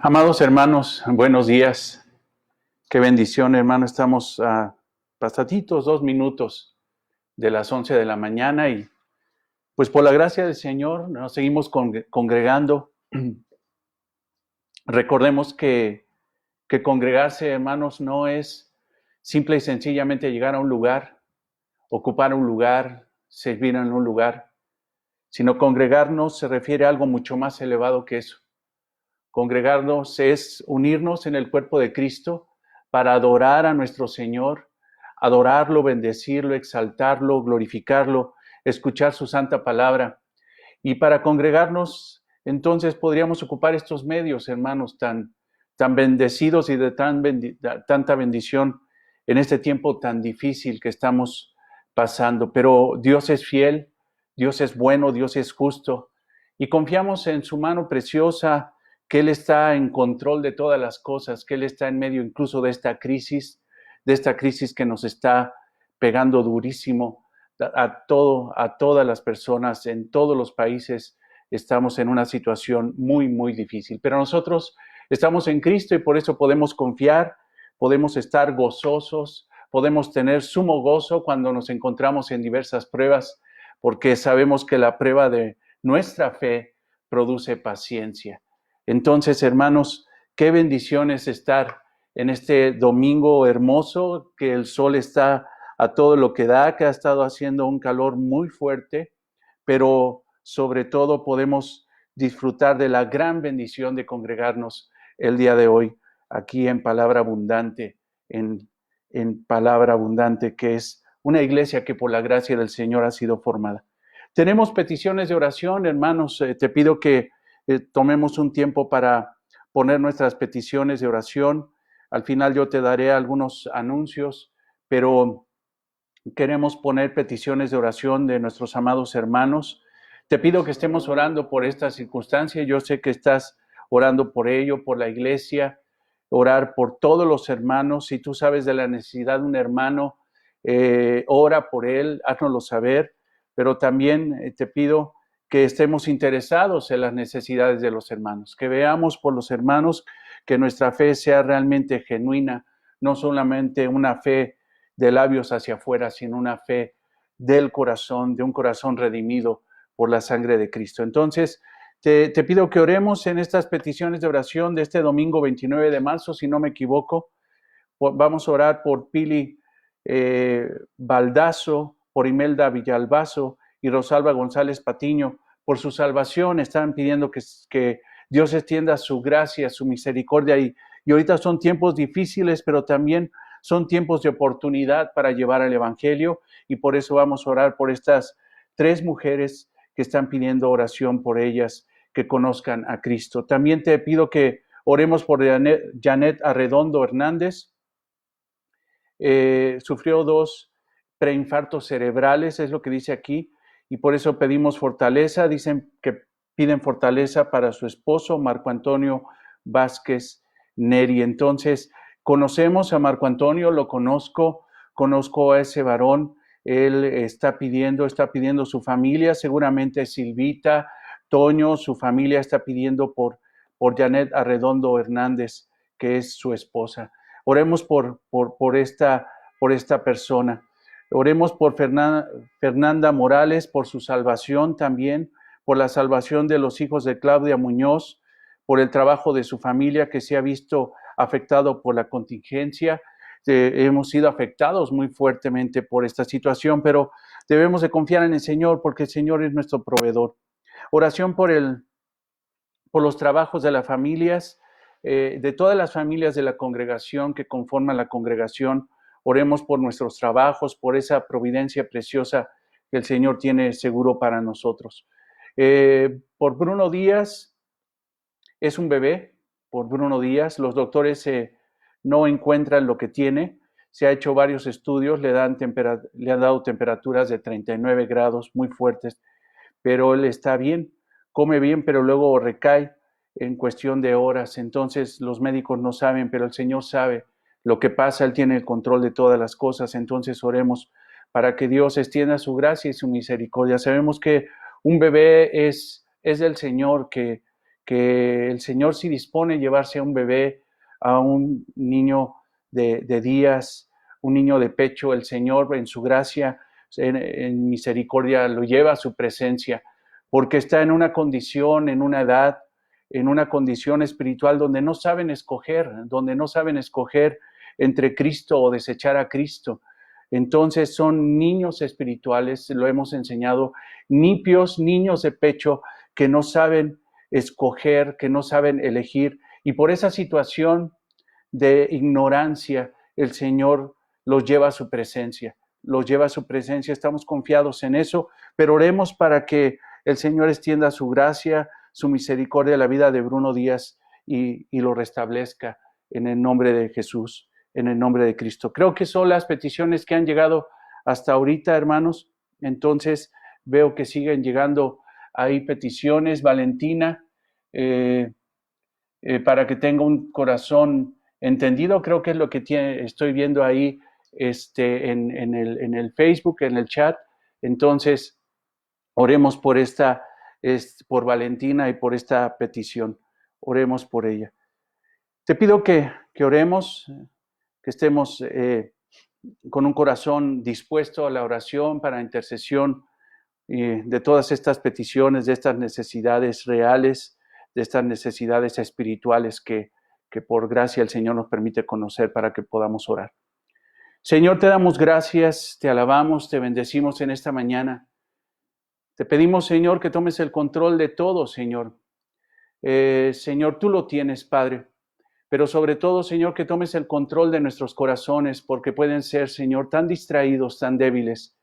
Amados hermanos, buenos días. Qué bendición, hermano. Estamos a pasaditos 2 minutos de las 11 de la mañana y pues por la gracia del Señor nos seguimos congregando. Recordemos que congregarse, hermanos, no es simple y sencillamente llegar a un lugar, ocupar un lugar, servir en un lugar, sino congregarnos se refiere a algo mucho más elevado que eso. Congregarnos es unirnos en el cuerpo de Cristo para adorar a nuestro Señor, adorarlo, bendecirlo, exaltarlo, glorificarlo, escuchar su santa palabra. Y para congregarnos, entonces podríamos ocupar estos medios, hermanos, tan bendecidos y de tanta bendición en este tiempo tan difícil que estamos pasando. Pero Dios es fiel, Dios es bueno, Dios es justo, y confiamos en su mano preciosa, que Él está en control de todas las cosas, que Él está en medio incluso de esta crisis que nos está pegando durísimo a todas las personas, en todos los países. Estamos en una situación muy, muy difícil. Pero nosotros estamos en Cristo y por eso podemos confiar, podemos estar gozosos, podemos tener sumo gozo cuando nos encontramos en diversas pruebas, porque sabemos que la prueba de nuestra fe produce paciencia. Entonces, hermanos, qué bendición es estar en este domingo hermoso, que el sol está a todo lo que da, que ha estado haciendo un calor muy fuerte, pero sobre todo podemos disfrutar de la gran bendición de congregarnos el día de hoy aquí en Palabra Abundante, en Palabra Abundante, que es una iglesia que por la gracia del Señor ha sido formada. Tenemos peticiones de oración, hermanos. Te pido que tomemos un tiempo para poner nuestras peticiones de oración. Al final yo te daré algunos anuncios, pero queremos poner peticiones de oración de nuestros amados hermanos. Te pido que estemos orando por esta circunstancia. Yo sé que estás orando por ello, por la iglesia, orar por todos los hermanos. Si tú sabes de la necesidad de un hermano, ora por él, háznoslo saber. Pero también te pido que estemos interesados en las necesidades de los hermanos, que veamos por los hermanos, que nuestra fe sea realmente genuina, no solamente una fe de labios hacia afuera, sino una fe del corazón, de un corazón redimido por la sangre de Cristo. Entonces, te pido que oremos en estas peticiones de oración de este domingo 29 de marzo, si no me equivoco. Vamos a orar por Pili Baldazo, por Imelda Villalbazo y Rosalba González Patiño, por su salvación. Están pidiendo que Dios extienda su gracia, su misericordia, y ahorita son tiempos difíciles, pero también son tiempos de oportunidad para llevar el Evangelio, y por eso vamos a orar por estas 3 mujeres que están pidiendo oración por ellas, que conozcan a Cristo. También te pido que oremos por Janet Arredondo Hernández. Sufrió 2 preinfartos cerebrales, es lo que dice aquí, y por eso pedimos fortaleza. Dicen que piden fortaleza para su esposo, Marco Antonio Vázquez Neri. Entonces, conocemos a Marco Antonio, lo conozco a ese varón. Él está pidiendo su familia, seguramente Silvita, Toño, su familia está pidiendo por Janet Arredondo Hernández, que es su esposa. Oremos por esta persona. Oremos por Fernanda Morales, por su salvación también, por la salvación de los hijos de Claudia Muñoz, por el trabajo de su familia que se ha visto afectado por la contingencia. Hemos sido afectados muy fuertemente por esta situación, pero debemos de confiar en el Señor, porque el Señor es nuestro proveedor. Oración por los trabajos de las familias, de todas las familias de la congregación que conforman la congregación. Oremos por nuestros trabajos, por esa providencia preciosa que el Señor tiene seguro para nosotros. Por Bruno Díaz, es un bebé. Por Bruno Díaz, los doctores no encuentran lo que tiene. Se ha hecho varios estudios, le han dado temperaturas de 39 grados muy fuertes, pero él está bien, come bien, pero luego recae en cuestión de horas. Entonces los médicos no saben, pero el Señor sabe lo que pasa, Él tiene el control de todas las cosas. Entonces oremos para que Dios extienda su gracia y su misericordia. Sabemos que un bebé es del Señor, que el Señor sí dispone a llevarse a un bebé, a un niño de días, un niño de pecho. El Señor en su gracia, en misericordia, lo lleva a su presencia, porque está en una condición, en una edad, en una condición espiritual donde no saben escoger entre Cristo o desechar a Cristo. Entonces son niños espirituales, lo hemos enseñado, nipios, niños de pecho que no saben escoger, que no saben elegir, y por esa situación de ignorancia el Señor los lleva a su presencia, estamos confiados en eso, pero oremos para que el Señor extienda su gracia, su misericordia a la vida de Bruno Díaz y lo restablezca en el nombre de Jesús, en el nombre de Cristo. Creo que son las peticiones que han llegado hasta ahorita, hermanos. Entonces veo que siguen llegando ahí peticiones. Valentina, para que tenga un corazón entendido, creo que es lo que estoy viendo ahí en el Facebook, en el chat. Entonces, oremos por Valentina y por esta petición. Oremos por ella. Te pido que oremos, que estemos con un corazón dispuesto a la oración para intercesión de todas estas peticiones, de estas necesidades reales, de estas necesidades espirituales que por gracia el Señor nos permite conocer para que podamos orar. Señor, te damos gracias, te alabamos, te bendecimos en esta mañana. Te pedimos, Señor, que tomes el control de todo, Señor. Señor, tú lo tienes, Padre. Pero sobre todo, Señor, que tomes el control de nuestros corazones, porque pueden ser, Señor, tan distraídos, tan débiles.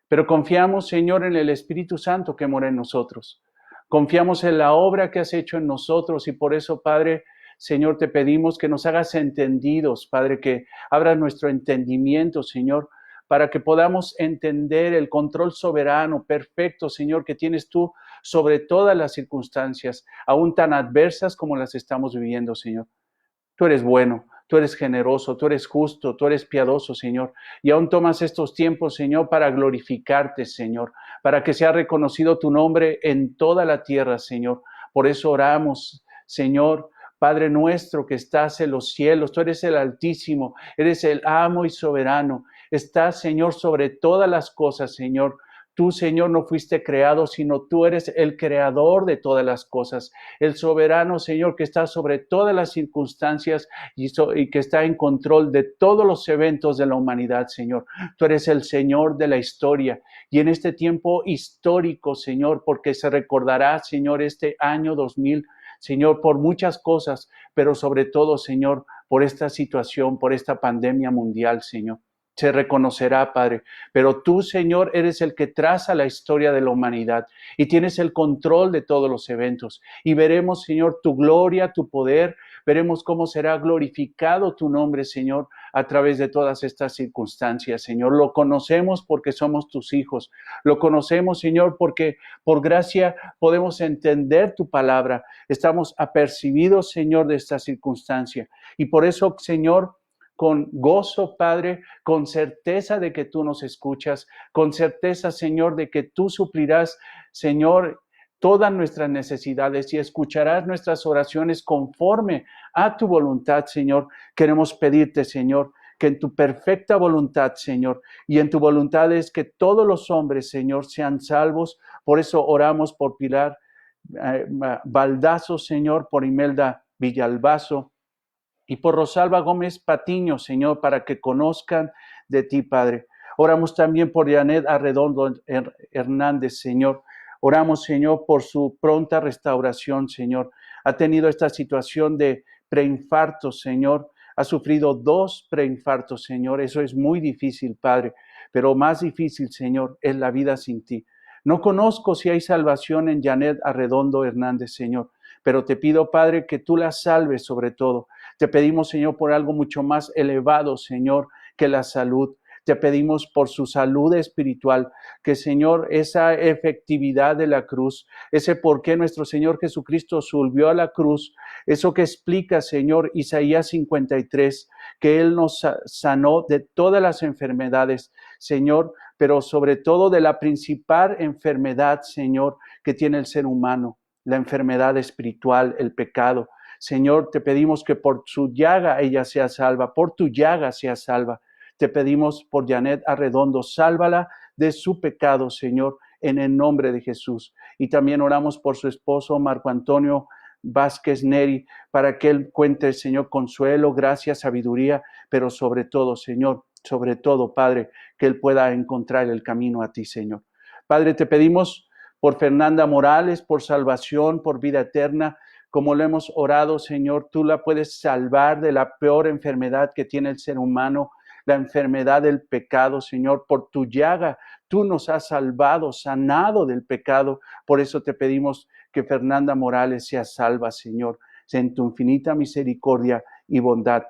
Pero confiamos, Señor, en el Espíritu Santo que mora en nosotros. Confiamos en la obra que has hecho en nosotros y por eso, Padre, Señor, te pedimos que nos hagas entendidos, Padre, que abras nuestro entendimiento, Señor, para que podamos entender el control soberano, perfecto, Señor, que tienes tú sobre todas las circunstancias, aún tan adversas como las estamos viviendo, Señor. Tú eres bueno, tú eres generoso, tú eres justo, tú eres piadoso, Señor. Y aún tomas estos tiempos, Señor, para glorificarte, Señor, para que sea reconocido tu nombre en toda la tierra, Señor. Por eso oramos, Señor, Padre nuestro que estás en los cielos, tú eres el Altísimo, eres el amo y soberano. Estás, Señor, sobre todas las cosas, Señor. Tú, Señor, no fuiste creado, sino tú eres el creador de todas las cosas, el soberano, Señor, que está sobre todas las circunstancias y que está en control de todos los eventos de la humanidad, Señor. Tú eres el Señor de la historia y en este tiempo histórico, Señor, porque se recordará, Señor, este año 2000, Señor, por muchas cosas, pero sobre todo, Señor, por esta situación, por esta pandemia mundial, Señor. Se reconocerá, Padre, pero tú, Señor, eres el que traza la historia de la humanidad y tienes el control de todos los eventos. Y veremos, Señor, tu gloria, tu poder, veremos cómo será glorificado tu nombre, Señor, a través de todas estas circunstancias, Señor. Lo conocemos porque somos tus hijos. Lo conocemos, Señor, porque por gracia podemos entender tu palabra. Estamos apercibidos, Señor, de esta circunstancia. Y por eso, Señor, con gozo, Padre, con certeza de que tú nos escuchas, con certeza, Señor, de que tú suplirás, Señor, todas nuestras necesidades y escucharás nuestras oraciones conforme a tu voluntad, Señor. Queremos pedirte, Señor, que en tu perfecta voluntad, Señor, y en tu voluntad es que todos los hombres, Señor, sean salvos. Por eso oramos por Pilar Baldazo, Señor, por Imelda Villalbazo, y por Rosalba Gómez Patiño, Señor, para que conozcan de ti, Padre. Oramos también por Janet Arredondo Hernández, Señor. Oramos, Señor, por su pronta restauración, Señor. Ha tenido esta situación de preinfarto, Señor. Ha sufrido 2 preinfartos, Señor. Eso es muy difícil, Padre. Pero más difícil, Señor, es la vida sin ti. No conozco si hay salvación en Janet Arredondo Hernández, Señor. Pero te pido, Padre, que tú la salves sobre todo. Te pedimos, Señor, por algo mucho más elevado, Señor, que la salud. Te pedimos por su salud espiritual, que Señor, esa efectividad de la cruz, ese por qué nuestro Señor Jesucristo subió a la cruz, eso que explica, Señor, Isaías 53, que Él nos sanó de todas las enfermedades, Señor, pero sobre todo de la principal enfermedad, Señor, que tiene el ser humano, la enfermedad espiritual, el pecado. Señor, te pedimos que por su llaga ella sea salva, por tu llaga sea salva. Te pedimos por Janet Arredondo, sálvala de su pecado, Señor, en el nombre de Jesús. Y también oramos por su esposo, Marco Antonio Vázquez Neri, para que él cuente, Señor, consuelo, gracia, sabiduría, pero sobre todo, Señor, sobre todo, Padre, que él pueda encontrar el camino a ti, Señor. Padre, te pedimos por Fernanda Morales, por salvación, por vida eterna, como lo hemos orado, Señor, tú la puedes salvar de la peor enfermedad que tiene el ser humano, la enfermedad del pecado, Señor. Por tu llaga, tú nos has salvado, sanado del pecado. Por eso te pedimos que Fernanda Morales sea salva, Señor, en tu infinita misericordia y bondad.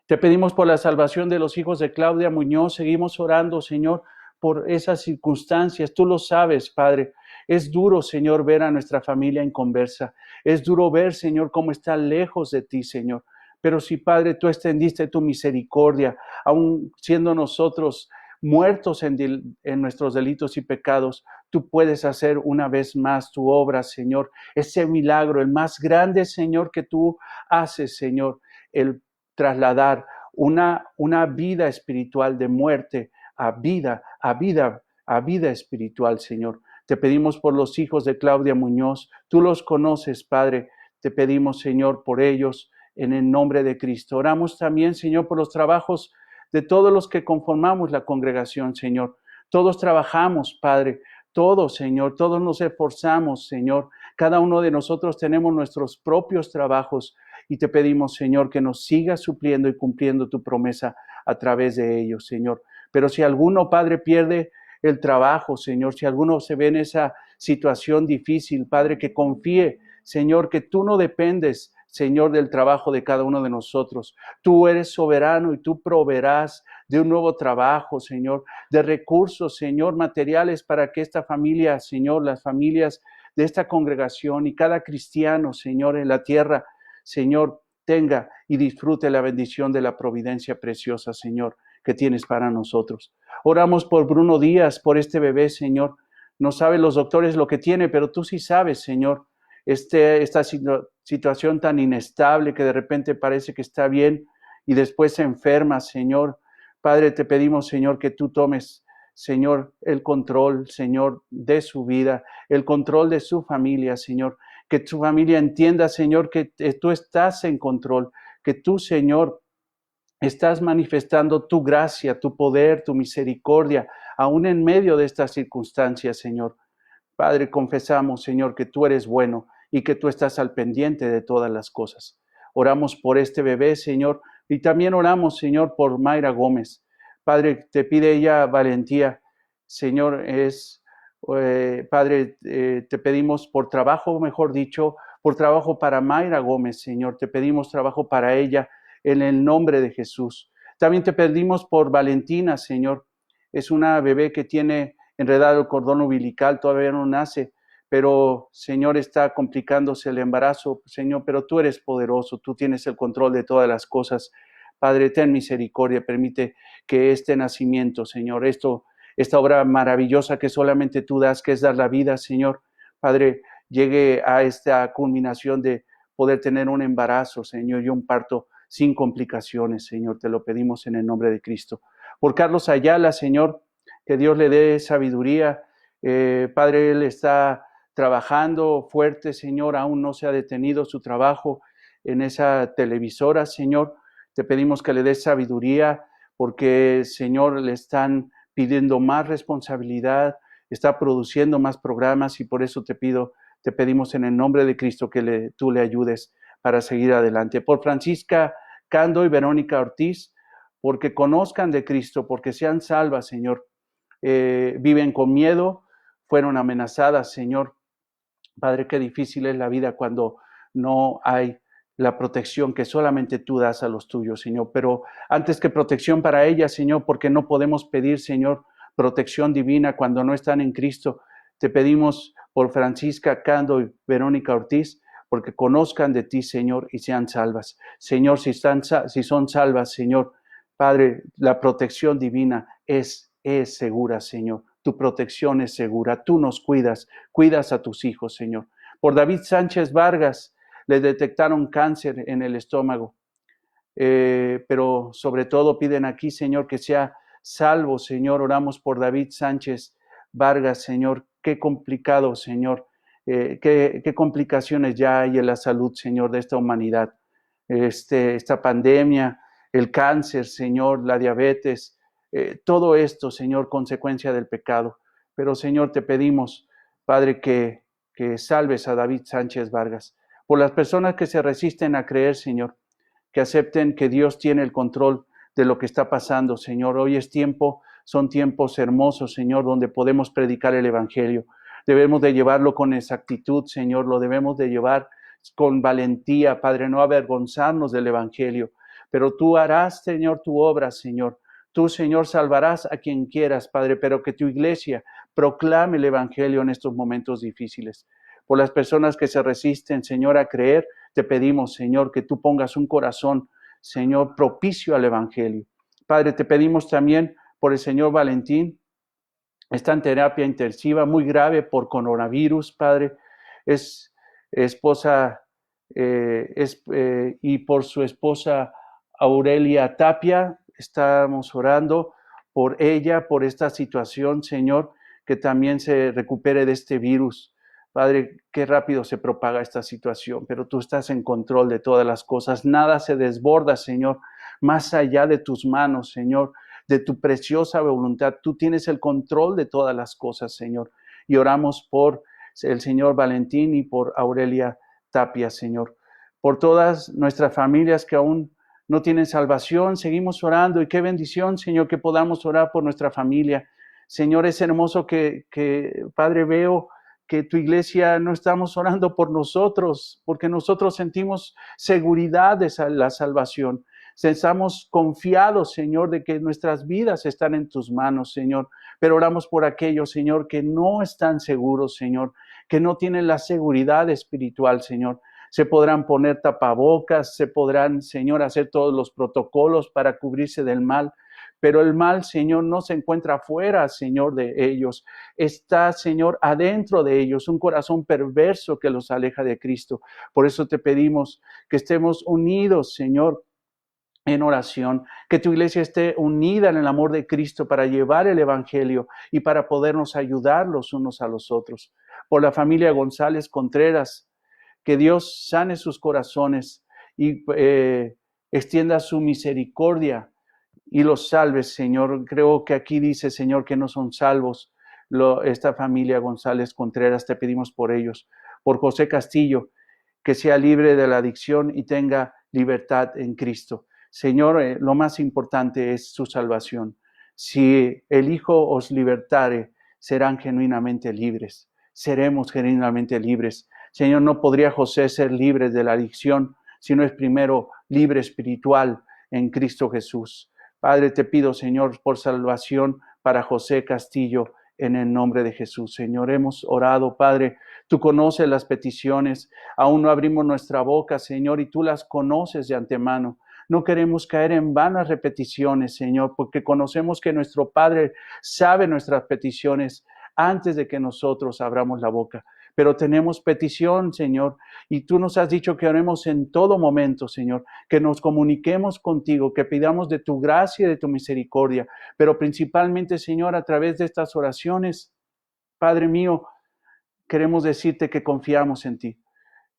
Te pedimos por la salvación de los hijos de Claudia Muñoz. Seguimos orando, Señor, por esas circunstancias. Tú lo sabes, Padre. Es duro, Señor, ver a nuestra familia inconversa. Es duro ver, Señor, cómo está lejos de ti, Señor. Pero si, Padre, tú extendiste tu misericordia, aun siendo nosotros muertos en nuestros delitos y pecados, tú puedes hacer una vez más tu obra, Señor. Ese milagro, el más grande, Señor, que tú haces, Señor, el trasladar una vida espiritual de muerte a vida espiritual, Señor. Te pedimos por los hijos de Claudia Muñoz. Tú los conoces, Padre. Te pedimos, Señor, por ellos en el nombre de Cristo. Oramos también, Señor, por los trabajos de todos los que conformamos la congregación, Señor. Todos trabajamos, Padre. Todos, Señor. Todos nos esforzamos, Señor. Cada uno de nosotros tenemos nuestros propios trabajos y te pedimos, Señor, que nos sigas supliendo y cumpliendo tu promesa a través de ellos, Señor. Pero si alguno, Padre, pierde el trabajo, Señor, si alguno se ve en esa situación difícil, Padre, que confíe, Señor, que tú no dependes, Señor, del trabajo de cada uno de nosotros. Tú eres soberano y tú proveerás de un nuevo trabajo, Señor, de recursos, Señor, materiales para que esta familia, Señor, las familias de esta congregación y cada cristiano, Señor, en la tierra, Señor, tenga y disfrute la bendición de la providencia preciosa, Señor, que tienes para nosotros. Oramos por Bruno Díaz, por este bebé, Señor. No saben los doctores lo que tiene, pero tú sí sabes, Señor. Esta situación tan inestable que de repente parece que está bien y después se enferma, Señor. Padre, te pedimos, Señor, que tú tomes, Señor, el control, Señor, de su vida, el control de su familia, Señor. Que tu familia entienda, Señor, que tú estás en control, que tú, Señor, estás manifestando tu gracia, tu poder, tu misericordia, aún en medio de estas circunstancias, Señor. Padre, confesamos, Señor, que tú eres bueno y que tú estás al pendiente de todas las cosas. Oramos por este bebé, Señor, y también oramos, Señor, por Mayra Gómez. Padre, te pide ella valentía. Señor, Padre, te pedimos por trabajo, mejor dicho, por trabajo para Mayra Gómez, Señor. Te pedimos trabajo para ella en el nombre de Jesús. También te pedimos por Valentina, Señor. Es una bebé que tiene enredado el cordón umbilical, todavía no nace, pero, Señor, está complicándose el embarazo, Señor, pero tú eres poderoso, tú tienes el control de todas las cosas. Padre, ten misericordia, permite que este nacimiento, Señor, esta obra maravillosa que solamente tú das, que es dar la vida, Señor, Padre, llegue a esta culminación de poder tener un embarazo, Señor, y un parto sin complicaciones, Señor, te lo pedimos en el nombre de Cristo. Por Carlos Ayala, Señor, que Dios le dé sabiduría. Padre, él está trabajando fuerte, Señor, aún no se ha detenido su trabajo en esa televisora, Señor. Te pedimos que le des sabiduría porque, Señor, le están pidiendo más responsabilidad, está produciendo más programas y por eso te pedimos en el nombre de Cristo que tú le ayudes para seguir adelante. Por Francisca Cando y Verónica Ortiz, porque conozcan de Cristo, porque sean salvas, Señor. Viven con miedo, fueron amenazadas, Señor. Padre, qué difícil es la vida cuando no hay la protección que solamente tú das a los tuyos, Señor. Pero antes que protección para ellas, Señor, porque no podemos pedir, Señor, protección divina cuando no están en Cristo, te pedimos por Francisca Cando y Verónica Ortiz, porque conozcan de ti, Señor, y sean salvas. Señor, si son salvas, Señor, Padre, la protección divina es segura, Señor. Tu protección es segura. Tú nos cuidas a tus hijos, Señor. Por David Sánchez Vargas, le detectaron cáncer en el estómago. Pero sobre todo piden aquí, Señor, que sea salvo, Señor. Oramos por David Sánchez Vargas, Señor. Qué complicado, Señor. Qué complicaciones ya hay en la salud, Señor, de esta humanidad. Esta pandemia, el cáncer, Señor, la diabetes, todo esto, Señor, consecuencia del pecado. Pero, Señor, te pedimos, Padre, que salves a David Sánchez Vargas. Por las personas que se resisten a creer, Señor, que acepten que Dios tiene el control de lo que está pasando, Señor. Hoy es tiempo, son tiempos hermosos, Señor, donde podemos predicar el Evangelio. Debemos de llevarlo con exactitud, Señor, lo debemos de llevar con valentía, Padre, no avergonzarnos del Evangelio. Pero tú harás, Señor, tu obra, Señor. Tú, Señor, salvarás a quien quieras, Padre, pero que tu iglesia proclame el Evangelio en estos momentos difíciles. Por las personas que se resisten, Señor, a creer, te pedimos, Señor, que tú pongas un corazón, Señor, propicio al Evangelio. Padre, te pedimos también por el Señor Valentín. Está en terapia intensiva muy grave por coronavirus, Padre. Es esposa y por su esposa Aurelia Tapia. Estamos orando por ella, por esta situación, Señor, que también se recupere de este virus. Padre, qué rápido se propaga esta situación, pero tú estás en control de todas las cosas. Nada se desborda, Señor, más allá de tus manos, Señor, de tu preciosa voluntad. Tú tienes el control de todas las cosas, Señor. Y oramos por el señor Valentín y por Aurelia Tapia, Señor. Por todas nuestras familias que aún no tienen salvación, seguimos orando. Y qué bendición, Señor, que podamos orar por nuestra familia. Señor, es hermoso que Padre, veo que tu iglesia no estamos orando por nosotros, porque nosotros sentimos seguridad de la salvación. Estamos confiados, Señor, de que nuestras vidas están en tus manos, Señor. Pero oramos por aquellos, Señor, que no están seguros, Señor, que no tienen la seguridad espiritual, Señor. Se podrán poner tapabocas, se podrán, Señor, hacer todos los protocolos para cubrirse del mal. Pero el mal, Señor, no se encuentra afuera, Señor, de ellos. Está, Señor, adentro de ellos, un corazón perverso que los aleja de Cristo. Por eso te pedimos que estemos unidos, Señor, en oración, que tu iglesia esté unida en el amor de Cristo para llevar el Evangelio y para podernos ayudar los unos a los otros. Por la familia González Contreras, que Dios sane sus corazones y extienda su misericordia y los salves, Señor. Creo que aquí dice, Señor, que no son salvos esta familia González Contreras. Te pedimos por ellos. Por José Castillo, que sea libre de la adicción y tenga libertad en Cristo. Señor, lo más importante es su salvación. Si el Hijo os libertare, serán genuinamente libres. Seremos genuinamente libres. Señor, no podría José ser libre de la adicción si no es primero libre espiritual en Cristo Jesús. Padre, te pido, Señor, por salvación para José Castillo, en el nombre de Jesús. Señor, hemos orado, Padre. Tú conoces las peticiones. Aún no abrimos nuestra boca, Señor, y tú las conoces de antemano. No queremos caer en vanas repeticiones, Señor, porque conocemos que nuestro Padre sabe nuestras peticiones antes de que nosotros abramos la boca. Pero tenemos petición, Señor, y tú nos has dicho que oremos en todo momento, Señor, que nos comuniquemos contigo, que pidamos de tu gracia y de tu misericordia, pero principalmente, Señor, a través de estas oraciones, Padre mío, queremos decirte que confiamos en ti,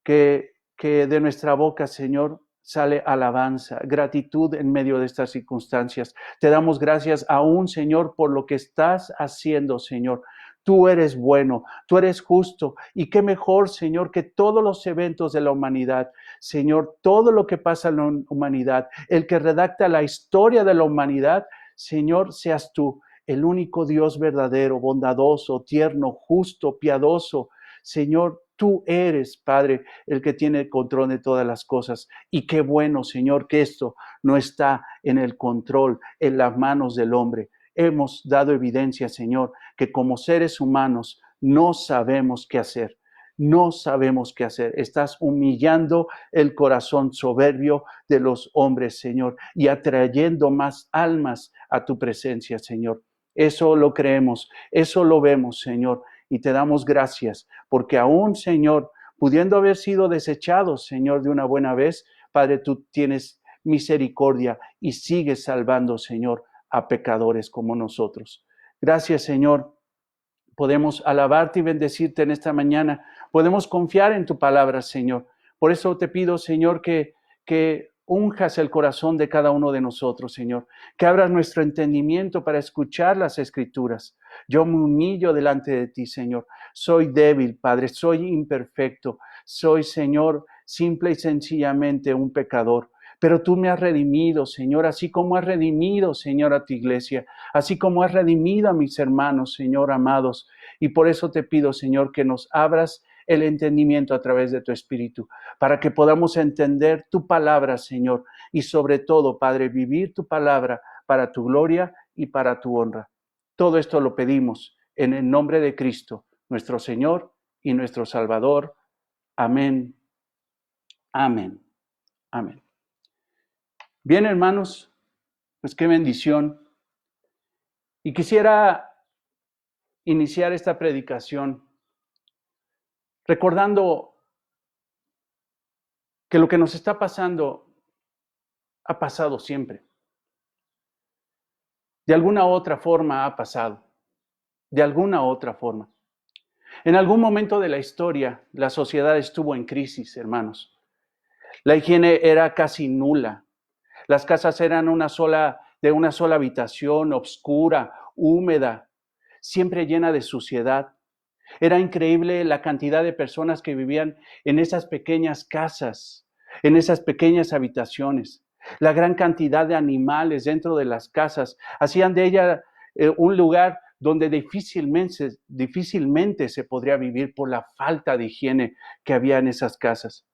que de nuestra boca, Señor, sale alabanza, gratitud en medio de estas circunstancias. Te damos gracias aún, Señor, por lo que estás haciendo, Señor. Tú eres bueno, tú eres justo, y qué mejor, Señor, que todos los eventos de la humanidad, Señor, todo lo que pasa en la humanidad, el que redacta la historia de la humanidad, Señor, seas tú, el único Dios verdadero, bondadoso, tierno, justo, piadoso. Señor, Tú eres, Padre, el que tiene el control de todas las cosas. Y qué bueno, Señor, que esto no está en el control, en las manos del hombre. Hemos dado evidencia, Señor, que como seres humanos no sabemos qué hacer. No sabemos qué hacer. Estás humillando el corazón soberbio de los hombres, Señor, y atrayendo más almas a tu presencia, Señor. Eso lo creemos, eso lo vemos, Señor, y te damos gracias, porque aún, Señor, pudiendo haber sido desechados, Señor, de una buena vez, Padre, tú tienes misericordia y sigues salvando, Señor, a pecadores como nosotros. Gracias, Señor. Podemos alabarte y bendecirte en esta mañana. Podemos confiar en tu palabra, Señor. Por eso te pido, Señor, que unjas el corazón de cada uno de nosotros, Señor. Que abras nuestro entendimiento para escuchar las Escrituras. Yo me humillo delante de ti, Señor. Soy débil, Padre. Soy imperfecto. Soy, Señor, simple y sencillamente un pecador. Pero tú me has redimido, Señor, así como has redimido, Señor, a tu iglesia, así como has redimido a mis hermanos, Señor, amados. Y por eso te pido, Señor, que nos abras el entendimiento a través de tu Espíritu, para que podamos entender tu palabra, Señor, y sobre todo, Padre, vivir tu palabra para tu gloria y para tu honra. Todo esto lo pedimos en el nombre de Cristo, nuestro Señor y nuestro Salvador. Amén. Amén. Amén. Bien, hermanos, pues qué bendición. Y quisiera iniciar esta predicación recordando que lo que nos está pasando ha pasado siempre. De alguna otra forma ha pasado. De alguna otra forma. En algún momento de la historia, la sociedad estuvo en crisis, hermanos. La higiene era casi nula. Las casas eran de una sola habitación, oscura, húmeda, siempre llena de suciedad. Era increíble la cantidad de personas que vivían en esas pequeñas casas, en esas pequeñas habitaciones. La gran cantidad de animales dentro de las casas hacían de ella un lugar donde difícilmente se podría vivir por la falta de higiene que había en esas casas.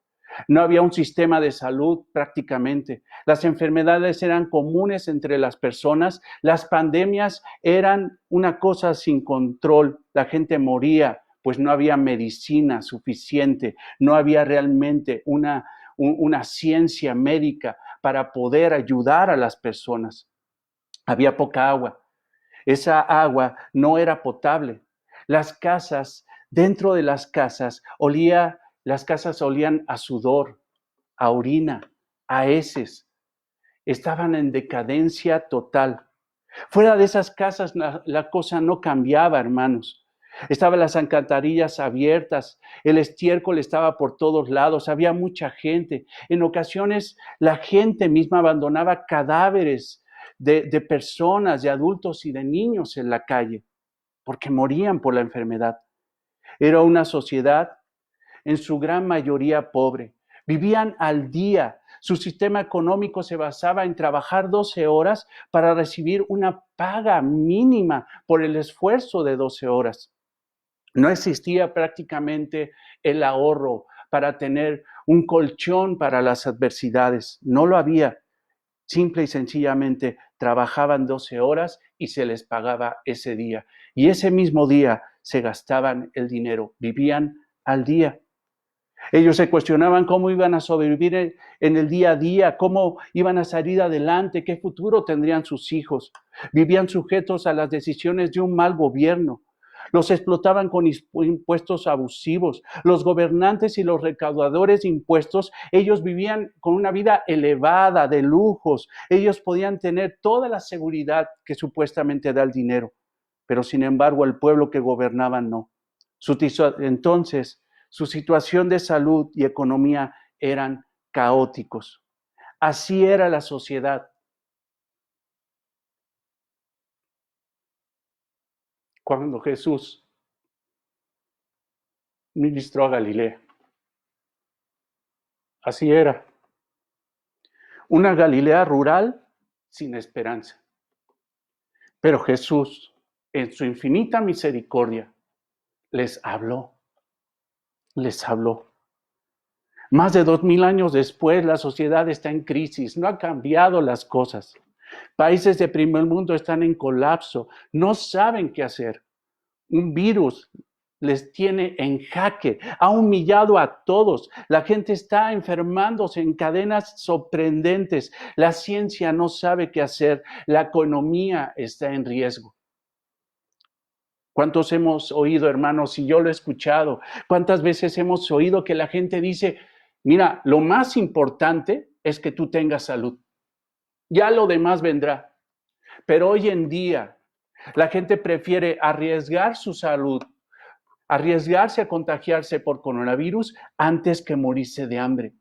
No había un sistema de salud prácticamente. Las enfermedades eran comunes entre las personas. Las pandemias eran una cosa sin control. La gente moría, pues no había medicina suficiente. No había realmente una ciencia médica para poder ayudar a las personas. Había poca agua. Esa agua no era potable. Las casas, dentro de las casas, las casas olían a sudor, a orina, a heces. Estaban en decadencia total. Fuera de esas casas la cosa no cambiaba, hermanos. Estaban las alcantarillas abiertas, el estiércol estaba por todos lados, había mucha gente. En ocasiones la gente misma abandonaba cadáveres de personas, de adultos y de niños en la calle, porque morían por la enfermedad. Era una sociedad en su gran mayoría pobre. Vivían al día. Su sistema económico se basaba en trabajar 12 horas para recibir una paga mínima por el esfuerzo de 12 horas. No existía prácticamente el ahorro para tener un colchón para las adversidades. No lo había. Simple y sencillamente trabajaban 12 horas y se les pagaba ese día. Y ese mismo día se gastaban el dinero, vivían al día. Ellos se cuestionaban cómo iban a sobrevivir en el día a día, cómo iban a salir adelante, qué futuro tendrían sus hijos. Vivían sujetos a las decisiones de un mal gobierno. Los explotaban con impuestos abusivos. Los gobernantes y los recaudadores de impuestos, ellos vivían con una vida elevada, de lujos. Ellos podían tener toda la seguridad que supuestamente da el dinero. Pero sin embargo, el pueblo que gobernaban no. Entonces, su situación de salud y economía eran caóticos. Así era la sociedad. Cuando Jesús ministró a Galilea. Así era. Una Galilea rural sin esperanza. Pero Jesús, en su infinita misericordia, les habló. les habló. Más de 2000 años después, la sociedad está en crisis, no han cambiado las cosas. Países de primer mundo están en colapso, no saben qué hacer. Un virus les tiene en jaque, ha humillado a todos. La gente está enfermándose en cadenas sorprendentes. La ciencia no sabe qué hacer, la economía está en riesgo. ¿Cuántos hemos oído, hermanos? Y yo lo he escuchado. ¿Cuántas veces hemos oído que la gente dice, mira, lo más importante es que tú tengas salud. Ya lo demás vendrá. Pero hoy en día la gente prefiere arriesgar su salud, arriesgarse a contagiarse por coronavirus antes que morirse de hambre.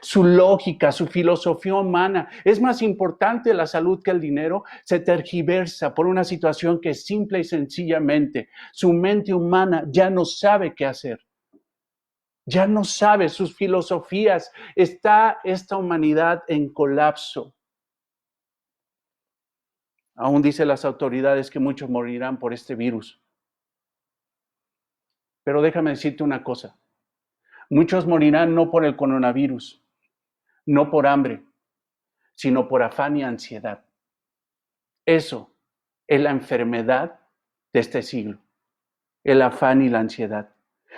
Su lógica, su filosofía humana, es más importante la salud que el dinero, se tergiversa por una situación que simple y sencillamente su mente humana ya no sabe qué hacer. Ya no sabe sus filosofías. Está esta humanidad en colapso. Aún dicen las autoridades que muchos morirán por este virus. Pero déjame decirte una cosa. Muchos morirán no por el coronavirus, no por hambre, sino por afán y ansiedad. Eso es la enfermedad de este siglo, el afán y la ansiedad.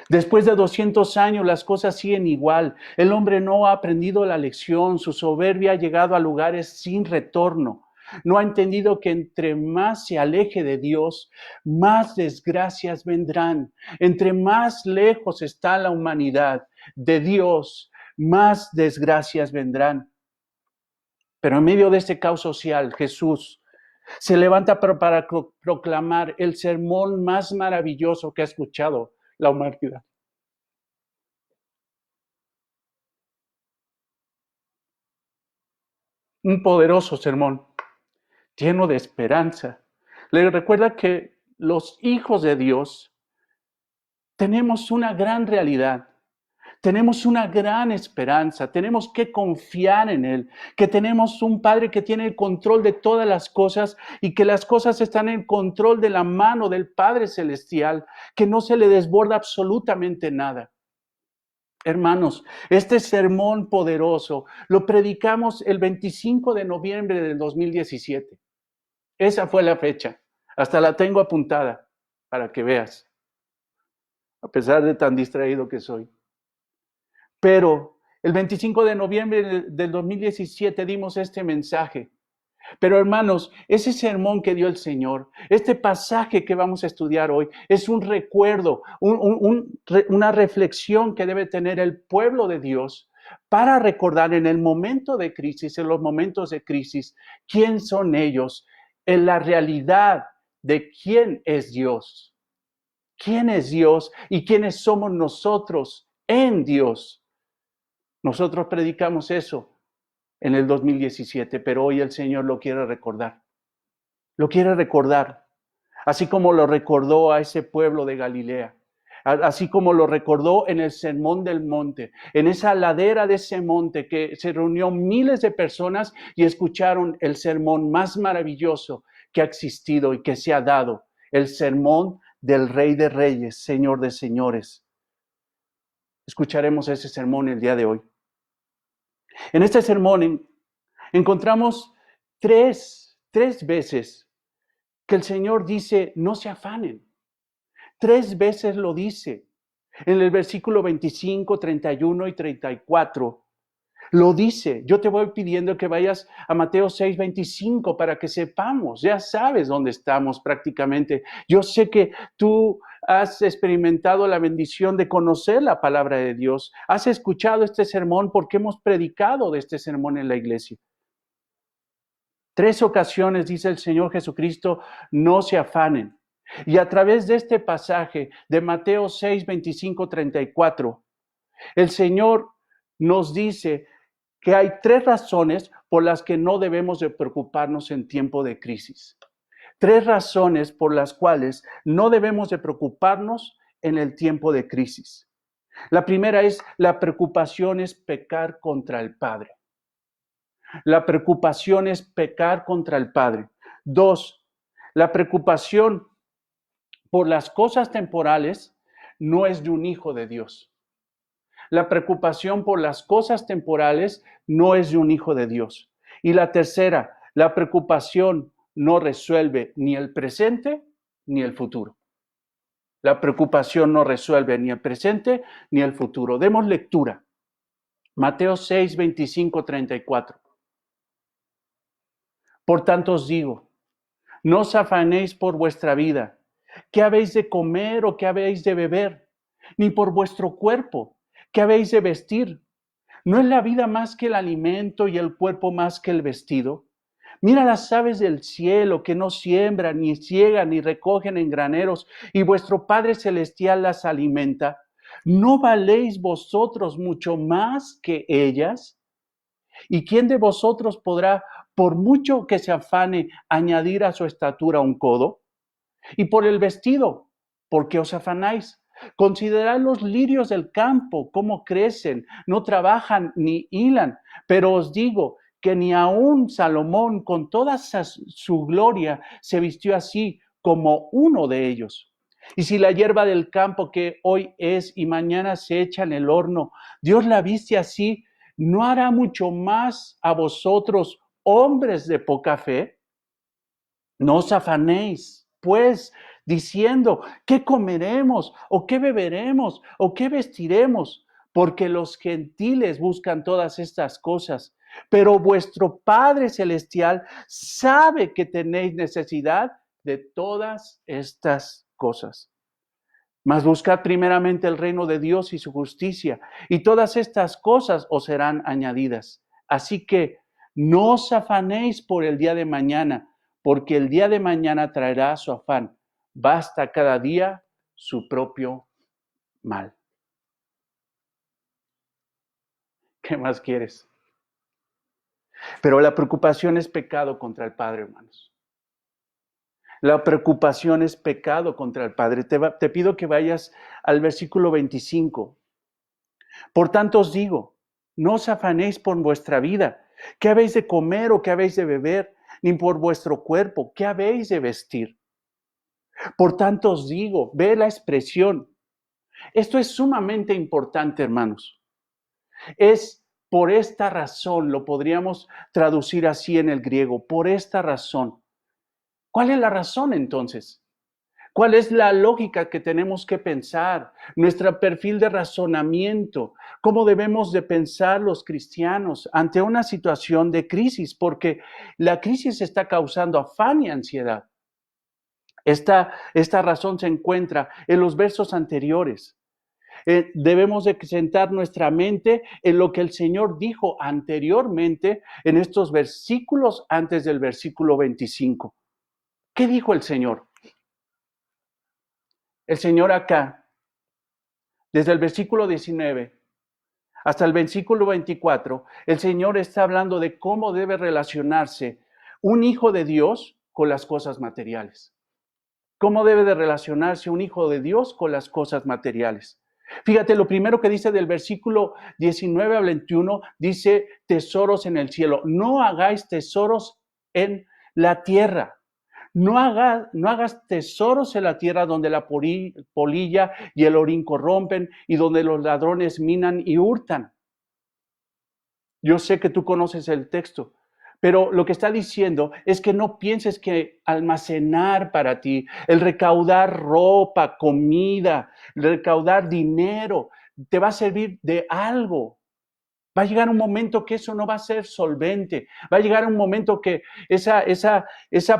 Después de 200 años las cosas siguen igual. El hombre no ha aprendido la lección, su soberbia ha llegado a lugares sin retorno. No ha entendido que entre más se aleje de Dios, más desgracias vendrán. Entre más lejos está la humanidad de Dios, más desgracias vendrán. Pero en medio de este caos social, Jesús se levanta para proclamar el sermón más maravilloso que ha escuchado la humanidad. Un poderoso sermón, lleno de esperanza. Le recuerda que los hijos de Dios tenemos una gran realidad. Tenemos una gran esperanza, tenemos que confiar en Él, que tenemos un Padre que tiene el control de todas las cosas y que las cosas están en control de la mano del Padre Celestial, que no se le desborda absolutamente nada. Hermanos, este sermón poderoso lo predicamos el 25 de noviembre del 2017. Esa fue la fecha. Hasta la tengo apuntada para que veas, a pesar de tan distraído que soy. Pero el 25 de noviembre del 2017 dimos este mensaje. Pero hermanos, ese sermón que dio el Señor, este pasaje que vamos a estudiar hoy, es un recuerdo, una reflexión que debe tener el pueblo de Dios para recordar en el momento de crisis, en los momentos de crisis, quién son ellos, en la realidad de quién es Dios. ¿Quién es Dios y quiénes somos nosotros en Dios? Nosotros predicamos eso en el 2017, pero hoy el Señor lo quiere recordar. Lo quiere recordar, así como lo recordó a ese pueblo de Galilea, así como lo recordó en el Sermón del Monte, en esa ladera de ese monte que se reunió miles de personas y escucharon el sermón más maravilloso que ha existido y que se ha dado, el sermón del Rey de Reyes, Señor de Señores. Escucharemos ese sermón el día de hoy. En este sermón encontramos tres veces que el Señor dice, no se afanen. 3 veces lo dice. En el versículo 25, 31 y 34 lo dice. Yo te voy pidiendo que vayas a Mateo 6, 25 para que sepamos. Ya sabes dónde estamos prácticamente. Yo sé que tú has experimentado la bendición de conocer la palabra de Dios. Has escuchado este sermón porque hemos predicado de este sermón en la iglesia. 3 ocasiones dice el Señor Jesucristo, no se afanen. Y a través de este pasaje de Mateo 6, 25, 34, el Señor nos dice que hay 3 razones por las que no debemos de preocuparnos en tiempo de crisis. 3 razones por las cuales no debemos de preocuparnos en el tiempo de crisis. La primera es, la preocupación es pecar contra el Padre. La preocupación es pecar contra el Padre. 2, la preocupación por las cosas temporales no es de un hijo de Dios. La preocupación por las cosas temporales no es de un hijo de Dios. Y la tercera, la preocupación no resuelve ni el presente ni el futuro. La preocupación no resuelve ni el presente ni el futuro. Demos lectura. Mateo 6, 25, 34. Por tanto os digo, no os afanéis por vuestra vida, qué habéis de comer o qué habéis de beber, ni por vuestro cuerpo, qué habéis de vestir. ¿No es la vida más que el alimento y el cuerpo más que el vestido? Mira las aves del cielo que no siembran, ni ciegan, ni recogen en graneros, y vuestro Padre Celestial las alimenta. ¿No valéis vosotros mucho más que ellas? ¿Y quién de vosotros podrá, por mucho que se afane, añadir a su estatura un codo? Y por el vestido, ¿por qué os afanáis? Considerad los lirios del campo, cómo crecen, no trabajan ni hilan, pero os digo que ni aun Salomón, con toda su gloria, se vistió así como uno de ellos. Y si la hierba del campo que hoy es y mañana se echa en el horno, Dios la viste así, ¿no hará mucho más a vosotros, hombres de poca fe? No os afanéis, pues, diciendo, ¿qué comeremos? ¿O qué beberemos? ¿O qué vestiremos? Porque los gentiles buscan todas estas cosas. Pero vuestro Padre Celestial sabe que tenéis necesidad de todas estas cosas. Mas buscad primeramente el reino de Dios y su justicia, y todas estas cosas os serán añadidas. Así que no os afanéis por el día de mañana, porque el día de mañana traerá su afán. Basta cada día su propio mal. ¿Qué más quieres? Pero la preocupación es pecado contra el Padre, hermanos. La preocupación es pecado contra el Padre. Te pido que vayas al versículo 25. Por tanto os digo, no os afanéis por vuestra vida, qué habéis de comer o qué habéis de beber, ni por vuestro cuerpo, qué habéis de vestir. Por tanto os digo, ve la expresión. Esto es sumamente importante, hermanos. Es por esta razón, lo podríamos traducir así en el griego, por esta razón. ¿Cuál es la razón entonces? ¿Cuál es la lógica que tenemos que pensar? Nuestro perfil de razonamiento. ¿Cómo debemos de pensar los cristianos ante una situación de crisis? Porque la crisis está causando afán y ansiedad. Esta razón se encuentra en los versos anteriores. Debemos de sentar nuestra mente en lo que el Señor dijo anteriormente en estos versículos antes del versículo 25. ¿Qué dijo el Señor? El Señor acá, desde el versículo 19 hasta el versículo 24, el Señor está hablando de cómo debe relacionarse un hijo de Dios con las cosas materiales. ¿Cómo debe de relacionarse un hijo de Dios con las cosas materiales? Fíjate, lo primero que dice del versículo 19 al 21, dice tesoros en el cielo. No hagáis tesoros en la tierra. No hagas tesoros en la tierra donde la polilla y el orín corrompen y donde los ladrones minan y hurtan. Yo sé que tú conoces el texto, pero lo que está diciendo es que no pienses que almacenar para ti, el recaudar ropa, comida, el recaudar dinero, te va a servir de algo. Va a llegar un momento que eso no va a ser solvente. Va a llegar un momento que esa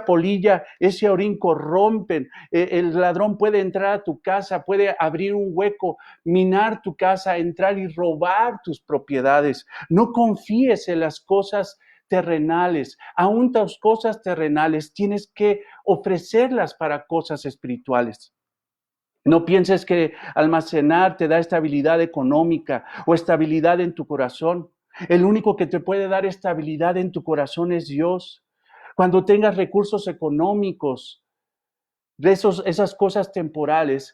polilla, ese orín corrompen. El ladrón puede entrar a tu casa, puede abrir un hueco, minar tu casa, entrar y robar tus propiedades. No confíes en las cosas terrenales. Aún tus cosas terrenales tienes que ofrecerlas para cosas espirituales. No pienses que almacenar te da estabilidad económica o estabilidad en tu corazón. El único que te puede dar estabilidad en tu corazón es Dios. Cuando tengas recursos económicos, esas cosas temporales,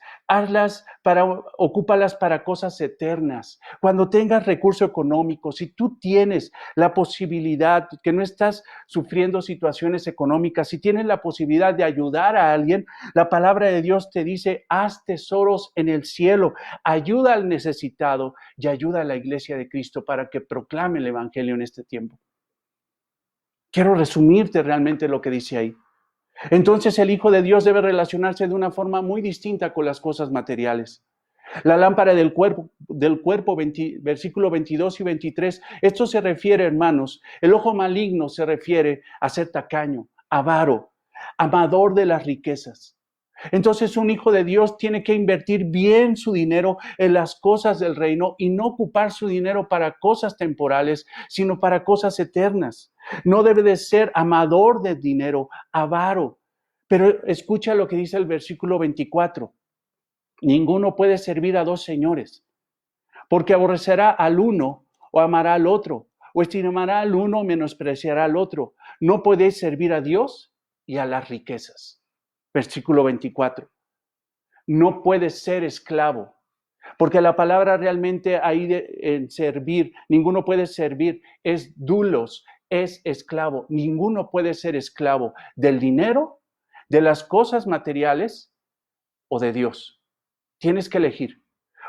ocúpalas para cosas eternas. Cuando tengas recurso económico, si tú tienes la posibilidad, que no estás sufriendo situaciones económicas, si tienes la posibilidad de ayudar a alguien, la palabra de Dios te dice, haz tesoros en el cielo, ayuda al necesitado y ayuda a la iglesia de Cristo para que proclame el evangelio en este tiempo. Quiero resumirte realmente lo que dice ahí. Entonces el Hijo de Dios debe relacionarse de una forma muy distinta con las cosas materiales. La lámpara del cuerpo versículo 22 y 23, esto se refiere, hermanos, el ojo maligno se refiere a ser tacaño, avaro, amador de las riquezas. Entonces un hijo de Dios tiene que invertir bien su dinero en las cosas del reino y no ocupar su dinero para cosas temporales, sino para cosas eternas. No debe de ser amador del dinero, avaro. Pero escucha lo que dice el versículo 24. Ninguno puede servir a dos señores, porque aborrecerá al uno o amará al otro, o estimará al uno o menospreciará al otro. No podéis servir a Dios y a las riquezas. Versículo 24. No puedes ser esclavo, porque la palabra realmente ahí en servir, ninguno puede servir, es doulos, es esclavo. Ninguno puede ser esclavo del dinero, de las cosas materiales o de Dios. Tienes que elegir.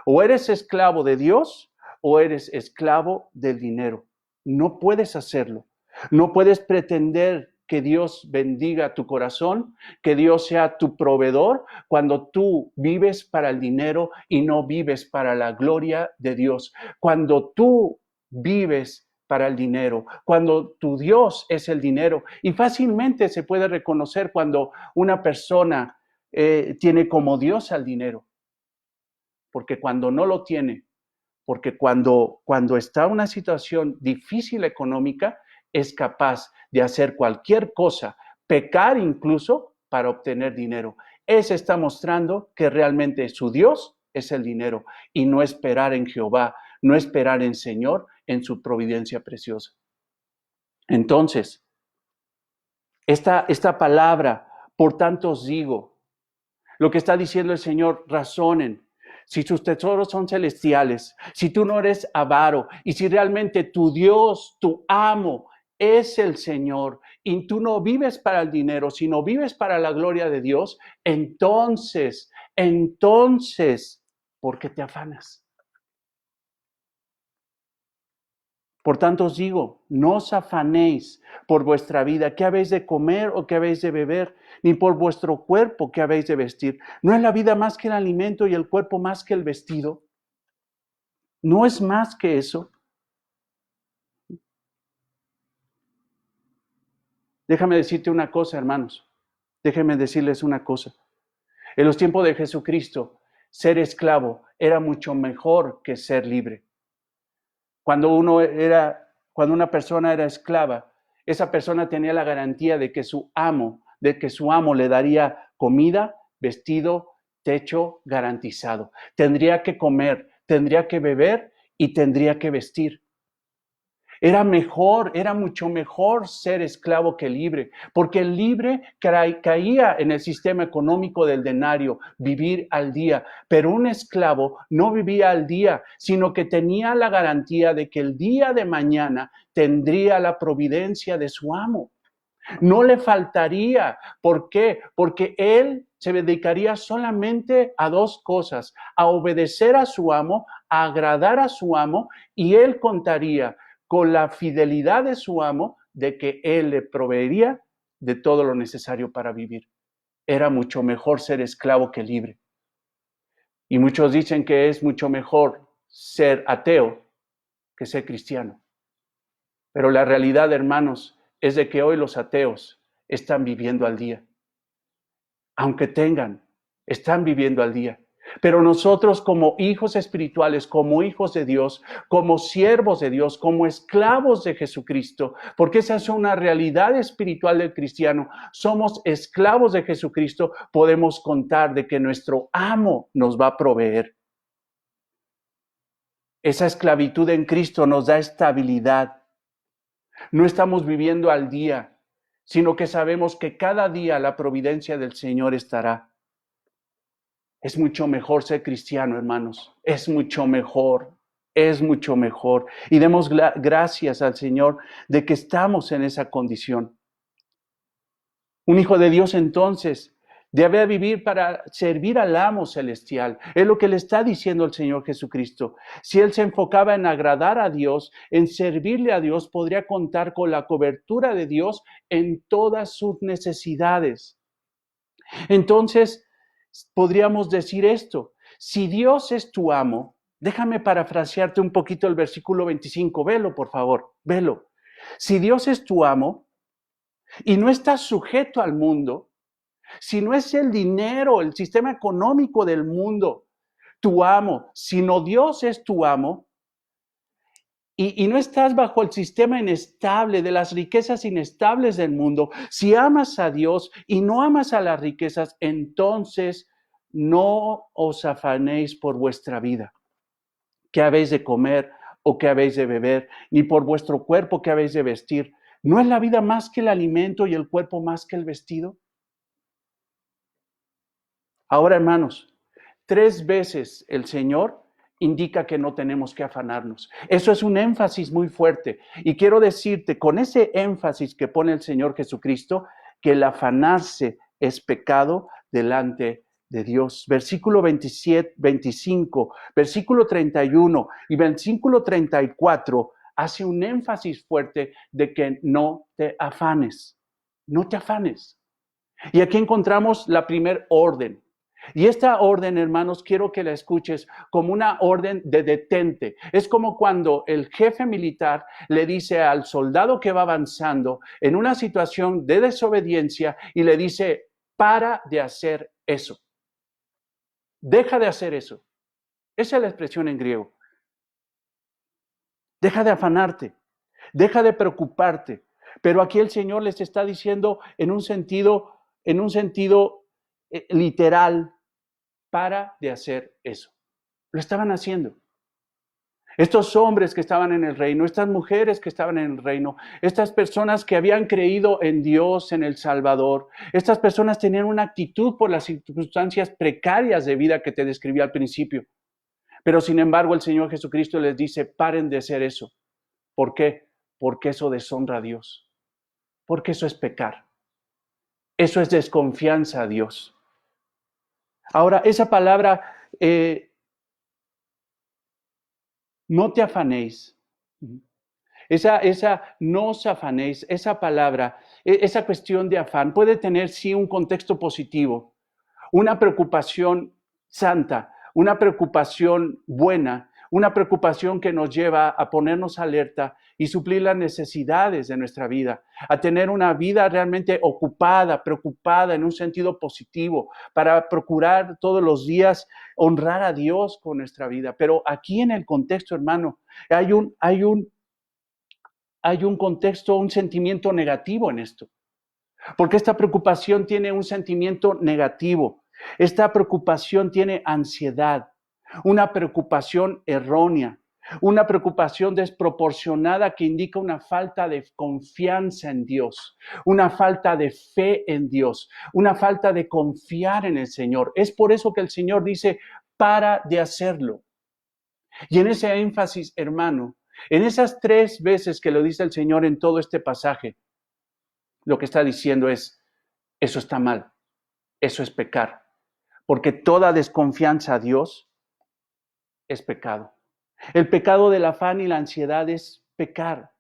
O eres esclavo de Dios o eres esclavo del dinero. No puedes hacerlo. No puedes pretender que Dios bendiga tu corazón, que Dios sea tu proveedor, cuando tú vives para el dinero y no vives para la gloria de Dios. Cuando tú vives para el dinero, cuando tu Dios es el dinero. Y fácilmente se puede reconocer cuando una persona tiene como Dios al dinero. Porque cuando no lo tiene, porque cuando está en una situación difícil económica, es capaz de hacer cualquier cosa, pecar incluso para obtener dinero. Ese está mostrando que realmente su Dios es el dinero y no esperar en Jehová, no esperar en Señor, en su providencia preciosa. Entonces, esta palabra, por tanto os digo, lo que está diciendo el Señor, razonen. Si sus tesoros son celestiales, si tú no eres avaro y si realmente tu Dios, tu amo, es el Señor y tú no vives para el dinero, sino vives para la gloria de Dios, entonces, ¿por qué te afanas? Por tanto os digo, no os afanéis por vuestra vida, qué habéis de comer o qué habéis de beber, ni por vuestro cuerpo, qué habéis de vestir. ¿No es la vida más que el alimento y el cuerpo más que el vestido? ¿No es más que eso? Déjame decirte una cosa, hermanos. Déjenme decirles una cosa. En los tiempos de Jesucristo, ser esclavo era mucho mejor que ser libre. Cuando una persona era esclava, esa persona tenía la garantía de que su amo le daría comida, vestido, techo garantizado. Tendría que comer, tendría que beber y tendría que vestir. Era mucho mejor ser esclavo que libre, porque el libre caía en el sistema económico del denario, vivir al día, pero un esclavo no vivía al día, sino que tenía la garantía de que el día de mañana tendría la providencia de su amo. No le faltaría. ¿Por qué? Porque él se dedicaría solamente a dos cosas: a obedecer a su amo, a agradar a su amo, y él contaría con la fidelidad de su amo de que él le proveería de todo lo necesario para vivir. Era mucho mejor ser esclavo que libre. Y muchos dicen que es mucho mejor ser ateo que ser cristiano. Pero la realidad, hermanos, es de que hoy los ateos están viviendo al día. Aunque están viviendo al día. Pero nosotros como hijos espirituales, como hijos de Dios, como siervos de Dios, como esclavos de Jesucristo, porque esa es una realidad espiritual del cristiano, somos esclavos de Jesucristo, podemos contar de que nuestro amo nos va a proveer. Esa esclavitud en Cristo nos da estabilidad. No estamos viviendo al día, sino que sabemos que cada día la providencia del Señor estará. Es mucho mejor ser cristiano, hermanos. Es mucho mejor. Es mucho mejor. Y demos gracias al Señor de que estamos en esa condición. Un hijo de Dios entonces debe vivir para servir al amo celestial. Es lo que le está diciendo el Señor Jesucristo. Si él se enfocaba en agradar a Dios, en servirle a Dios, podría contar con la cobertura de Dios en todas sus necesidades. Entonces, podríamos decir esto: si Dios es tu amo, déjame parafrasearte un poquito el versículo 25, velo por favor, velo. Si Dios es tu amo y no estás sujeto al mundo, si no es el dinero, el sistema económico del mundo tu amo, sino Dios es tu amo, y no estás bajo el sistema inestable de las riquezas inestables del mundo, si amas a Dios y no amas a las riquezas, entonces no os afanéis por vuestra vida, qué habéis de comer o qué habéis de beber, ni por vuestro cuerpo qué habéis de vestir. ¿No es la vida más que el alimento y el cuerpo más que el vestido? Ahora, hermanos, 3 veces el Señor indica que no tenemos que afanarnos. Eso es un énfasis muy fuerte. Y quiero decirte, con ese énfasis que pone el Señor Jesucristo, que el afanarse es pecado delante de Dios. Versículo 27, 25, versículo 31 y versículo 34 hace un énfasis fuerte de que no te afanes. No te afanes. Y aquí encontramos la primera orden. Y esta orden, hermanos, quiero que la escuches como una orden de detente. Es como cuando el jefe militar le dice al soldado que va avanzando en una situación de desobediencia y le dice: para de hacer eso. Deja de hacer eso. Esa es la expresión en griego. Deja de afanarte. Deja de preocuparte. Pero aquí el Señor les está diciendo en un sentido literal: para de hacer eso. Lo estaban haciendo. Estos hombres que estaban en el reino, estas mujeres que estaban en el reino, estas personas que habían creído en Dios, en el Salvador, estas personas tenían una actitud por las circunstancias precarias de vida que te describí al principio. Pero sin embargo el Señor Jesucristo les dice: paren de hacer eso. ¿Por qué? Porque eso deshonra a Dios. Porque eso es pecar. Eso es desconfianza a Dios. Ahora, esa palabra, no te afanéis. Esa no os afanéis, esa palabra, esa cuestión de afán puede tener sí un contexto positivo, una preocupación santa, una preocupación buena, una preocupación que nos lleva a ponernos alerta y suplir las necesidades de nuestra vida, a tener una vida realmente ocupada, preocupada en un sentido positivo, para procurar todos los días honrar a Dios con nuestra vida. Pero aquí en el contexto, hermano, hay un contexto, un sentimiento negativo en esto. Porque esta preocupación tiene un sentimiento negativo. Esta preocupación tiene ansiedad, una preocupación errónea, una preocupación desproporcionada que indica una falta de confianza en Dios, una falta de fe en Dios, una falta de confiar en el Señor. Es por eso que el Señor dice: para de hacerlo. Y en ese énfasis, hermano, en esas 3 veces que lo dice el Señor en todo este pasaje, lo que está diciendo es: eso está mal, eso es pecar, porque toda desconfianza a Dios es pecado. El pecado del afán y la ansiedad es pecar.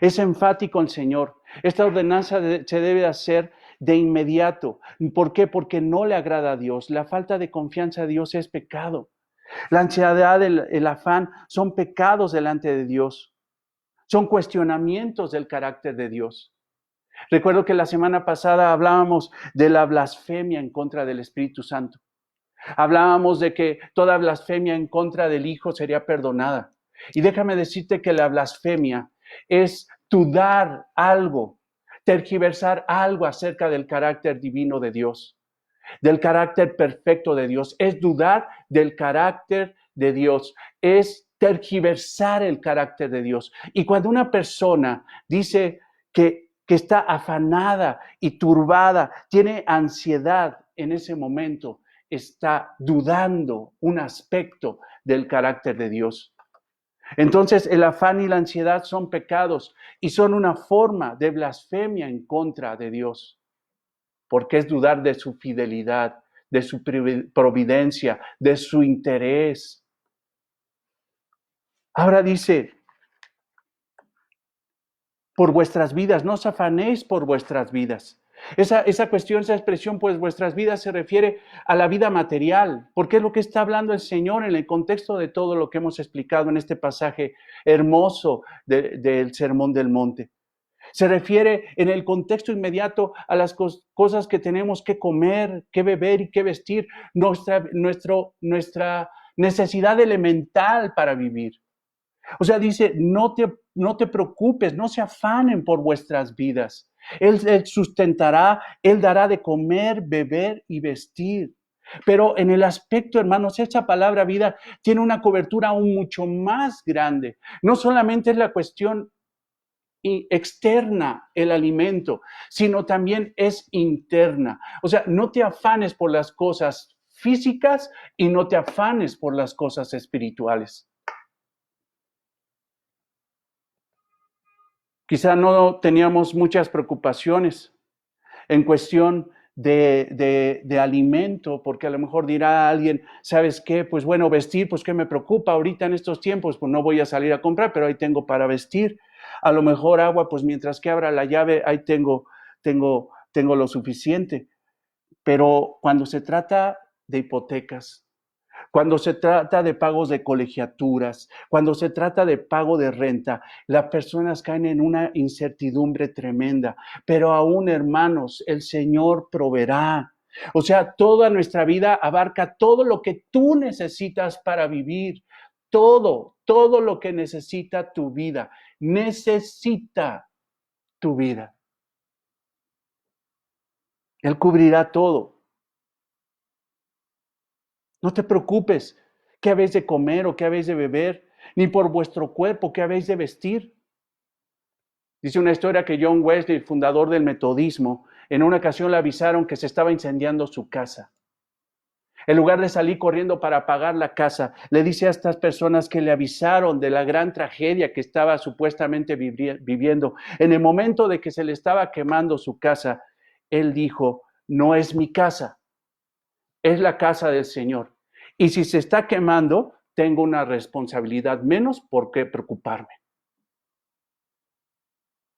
Es enfático el Señor. Esta ordenanza se debe hacer de inmediato. ¿Por qué? Porque no le agrada a Dios. La falta de confianza a Dios es pecado. La ansiedad, el afán son pecados delante de Dios. Son cuestionamientos del carácter de Dios. Recuerdo que la semana pasada hablábamos de la blasfemia en contra del Espíritu Santo. Hablábamos de que toda blasfemia en contra del Hijo sería perdonada. Y déjame decirte que la blasfemia es dudar algo, tergiversar algo acerca del carácter divino de Dios, del carácter perfecto de Dios. Es dudar del carácter de Dios, es tergiversar el carácter de Dios. Y cuando una persona dice que que está afanada y turbada, tiene ansiedad en ese momento, está dudando un aspecto del carácter de Dios. Entonces, el afán y la ansiedad son pecados y son una forma de blasfemia en contra de Dios, porque es dudar de su fidelidad, de su providencia, de su interés. Ahora dice, por vuestras vidas, no os afanéis por vuestras vidas. Esa cuestión, esa expresión, pues vuestras vidas se refiere a la vida material, porque es lo que está hablando el Señor en el contexto de todo lo que hemos explicado en este pasaje hermoso del Sermón del Monte. Se refiere en el contexto inmediato a las cosas que tenemos que comer, que beber y que vestir, nuestra necesidad elemental para vivir. O sea, dice, no te preocupes, no se afanen por vuestras vidas. Él sustentará, Él dará de comer, beber y vestir. Pero en el aspecto, hermanos, esta palabra vida tiene una cobertura aún mucho más grande. No solamente es la cuestión externa el alimento, sino también es interna. O sea, no te afanes por las cosas físicas y no te afanes por las cosas espirituales. Quizá no teníamos muchas preocupaciones en cuestión de alimento, porque a lo mejor dirá alguien, ¿sabes qué? Pues bueno, vestir, pues ¿qué me preocupa ahorita en estos tiempos? Pues no voy a salir a comprar, pero ahí tengo para vestir. A lo mejor agua, pues mientras que abra la llave, ahí tengo lo suficiente. Pero cuando se trata de hipotecas, cuando se trata de pagos de colegiaturas, cuando se trata de pago de renta, las personas caen en una incertidumbre tremenda. Pero aún, hermanos, el Señor proveerá. O sea, toda nuestra vida abarca todo lo que tú necesitas para vivir. Todo lo que necesita tu vida. Necesita tu vida. Él cubrirá todo. No te preocupes qué habéis de comer o qué habéis de beber, ni por vuestro cuerpo qué habéis de vestir. Dice una historia que John Wesley, el fundador del metodismo, en una ocasión le avisaron que se estaba incendiando su casa. En lugar de salir corriendo para apagar la casa, le dice a estas personas que le avisaron de la gran tragedia que estaba supuestamente viviendo. En el momento de que se le estaba quemando su casa, él dijo, no es mi casa, es la casa del Señor. Y si se está quemando, tengo una responsabilidad menos por qué preocuparme.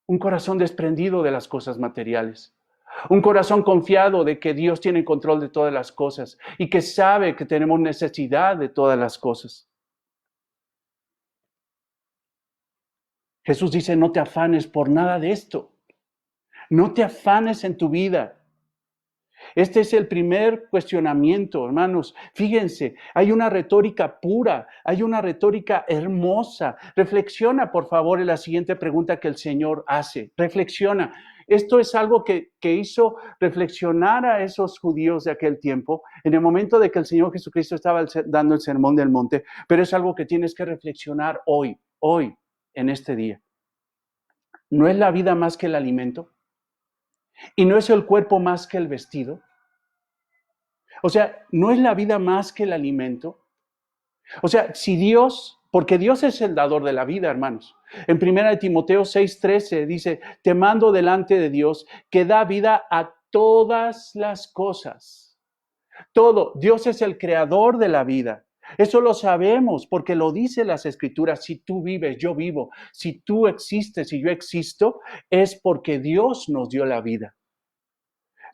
Un corazón desprendido de las cosas materiales. Un corazón confiado de que Dios tiene control de todas las cosas y que sabe que tenemos necesidad de todas las cosas. Jesús dice, no te afanes por nada de esto. No te afanes en tu vida. Este es el primer cuestionamiento, hermanos. Fíjense, hay una retórica pura, hay una retórica hermosa. Reflexiona, por favor, en la siguiente pregunta que el Señor hace. Reflexiona. Esto es algo que hizo reflexionar a esos judíos de aquel tiempo, en el momento de que el Señor Jesucristo estaba dando el Sermón del Monte, pero es algo que tienes que reflexionar hoy, en este día. ¿No es la vida más que el alimento? ¿Y no es el cuerpo más que el vestido? O sea, ¿no es la vida más que el alimento? O sea, si Dios, porque Dios es el dador de la vida, hermanos. En 1 Timoteo 6:13 dice, te mando delante de Dios que da vida a todas las cosas. Todo, Dios es el creador de la vida. Eso lo sabemos porque lo dice las Escrituras. Si tú vives, yo vivo. Si tú existes y yo existo, es porque Dios nos dio la vida.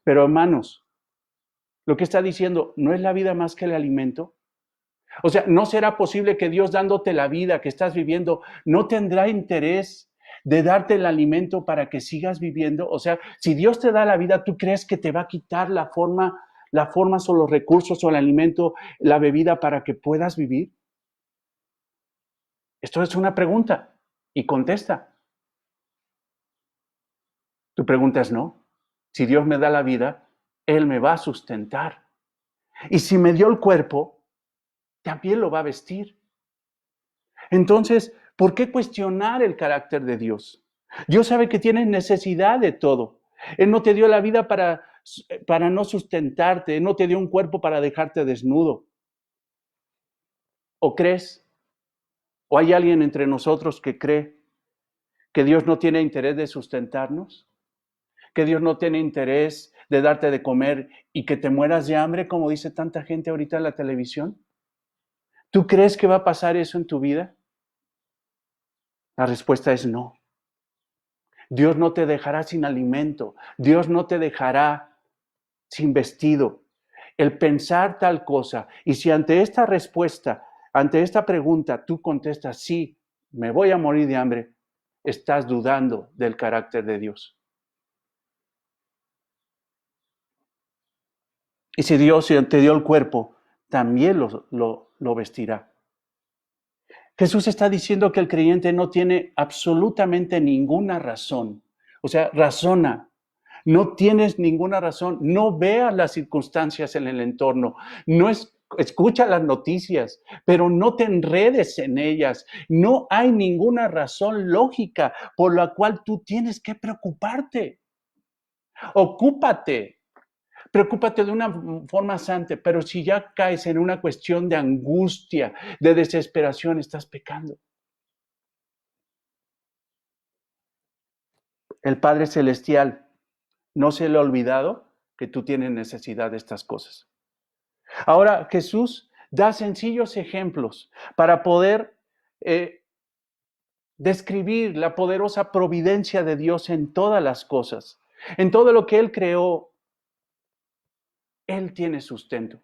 Pero hermanos, lo que está diciendo, ¿no es la vida más que el alimento? O sea, ¿no será posible que Dios dándote la vida que estás viviendo no tendrá interés de darte el alimento para que sigas viviendo? O sea, si Dios te da la vida, ¿tú crees que te va a quitar la forma o los recursos o el alimento, la bebida para que puedas vivir? Esto es una pregunta y contesta. Tu pregunta es no. Si Dios me da la vida, Él me va a sustentar. Y si me dio el cuerpo, también lo va a vestir. Entonces, ¿por qué cuestionar el carácter de Dios? Dios sabe que tienes necesidad de todo. Él no te dio la vida para no sustentarte. Él no te dio un cuerpo para dejarte desnudo. ¿O crees? ¿O hay alguien entre nosotros que cree que Dios no tiene interés de sustentarnos? ¿Que Dios no tiene interés de darte de comer y que te mueras de hambre, como dice tanta gente ahorita en la televisión? ¿Tú crees que va a pasar eso en tu vida? La respuesta es no. Dios no te dejará sin alimento. Dios no te dejará sin vestido. El pensar tal cosa, y si ante esta respuesta, ante esta pregunta, tú contestas, sí, me voy a morir de hambre, estás dudando del carácter de Dios. Y si Dios te dio el cuerpo, también lo vestirá. Jesús está diciendo que el creyente no tiene absolutamente ninguna razón. O sea, razona. No tienes ninguna razón. No veas las circunstancias en el entorno. No escucha las noticias, pero no te enredes en ellas. No hay ninguna razón lógica por la cual tú tienes que preocuparte. Ocúpate. Preocúpate de una forma santa, pero si ya caes en una cuestión de angustia, de desesperación, estás pecando. El Padre Celestial no se le ha olvidado que tú tienes necesidad de estas cosas. Ahora, Jesús da sencillos ejemplos para poder describir la poderosa providencia de Dios en todas las cosas. En todo lo que Él creó, Él tiene sustento.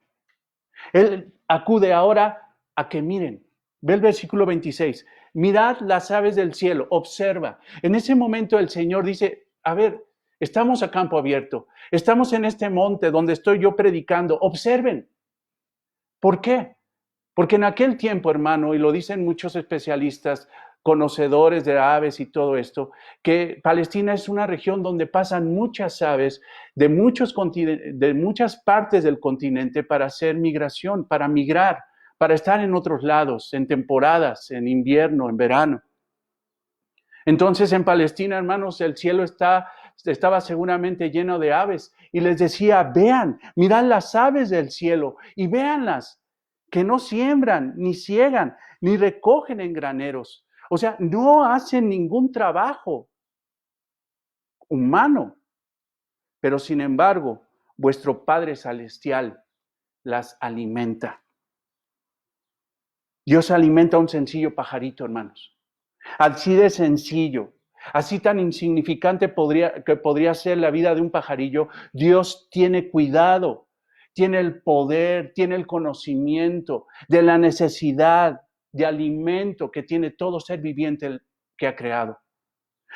Él acude ahora a que miren. Ve el versículo 26. Mirad las aves del cielo, observa. En ese momento el Señor dice, a ver, estamos a campo abierto, estamos en este monte donde estoy yo predicando, observen. ¿Por qué? Porque en aquel tiempo, hermano, y lo dicen muchos especialistas, conocedores de aves y todo esto, que Palestina es una región donde pasan muchas aves de muchas partes del continente para hacer migración, para migrar, para estar en otros lados, en temporadas, en invierno, en verano. Entonces en Palestina, hermanos, el cielo estaba seguramente lleno de aves y les decía, vean, mirad las aves del cielo y véanlas, que no siembran, ni ciegan, ni recogen en graneros. O sea, no hacen ningún trabajo humano, pero sin embargo, vuestro Padre Celestial las alimenta. Dios alimenta a un sencillo pajarito, hermanos. Así de sencillo, así tan insignificante que podría ser la vida de un pajarillo, Dios tiene cuidado, tiene el poder, tiene el conocimiento de la necesidad de alimento que tiene todo ser viviente que ha creado.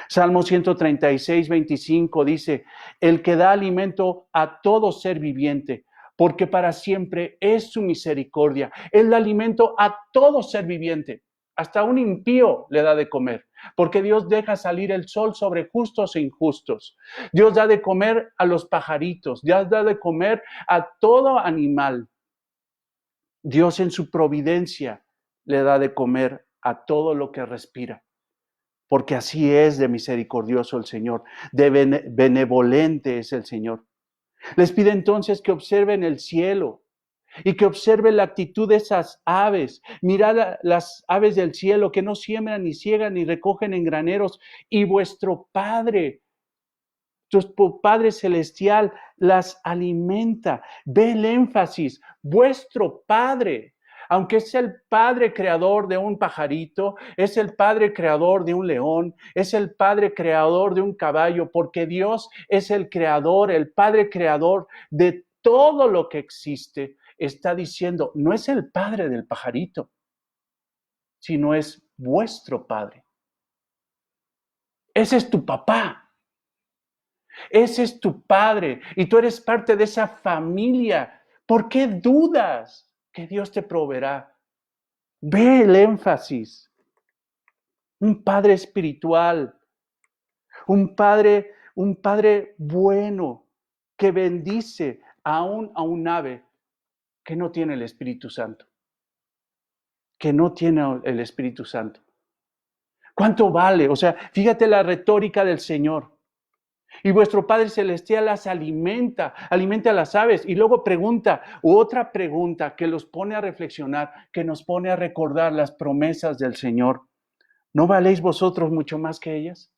Salmo 136, 25 dice, el que da alimento a todo ser viviente, porque para siempre es su misericordia. Él da alimento a todo ser viviente. Hasta un impío le da de comer, porque Dios deja salir el sol sobre justos e injustos. Dios da de comer a los pajaritos, Dios da de comer a todo animal. Dios en su providencia le da de comer a todo lo que respira, porque así es de misericordioso el Señor, de benevolente es el Señor. Les pide entonces que observen el cielo y que observen la actitud de esas aves. Mirad las aves del cielo que no siembran ni ciegan ni recogen en graneros, y vuestro Padre, tu Padre Celestial las alimenta. Ve el énfasis, vuestro Padre. Aunque es el Padre creador de un pajarito, es el Padre creador de un león, es el Padre creador de un caballo, porque Dios es el creador, el Padre creador de todo lo que existe. Está diciendo, no es el Padre del pajarito, sino es vuestro Padre. Ese es tu papá. Ese es tu Padre y tú eres parte de esa familia. ¿Por qué dudas que Dios te proveerá? Ve el énfasis. Un Padre espiritual, un padre bueno que bendice aún a un ave que no tiene el Espíritu Santo. Que no tiene el Espíritu Santo. ¿Cuánto vale? O sea, fíjate la retórica del Señor. Y vuestro Padre Celestial las alimenta, alimenta a las aves. Y luego pregunta, otra pregunta que los pone a reflexionar, que nos pone a recordar las promesas del Señor. ¿No valéis vosotros mucho más que ellas?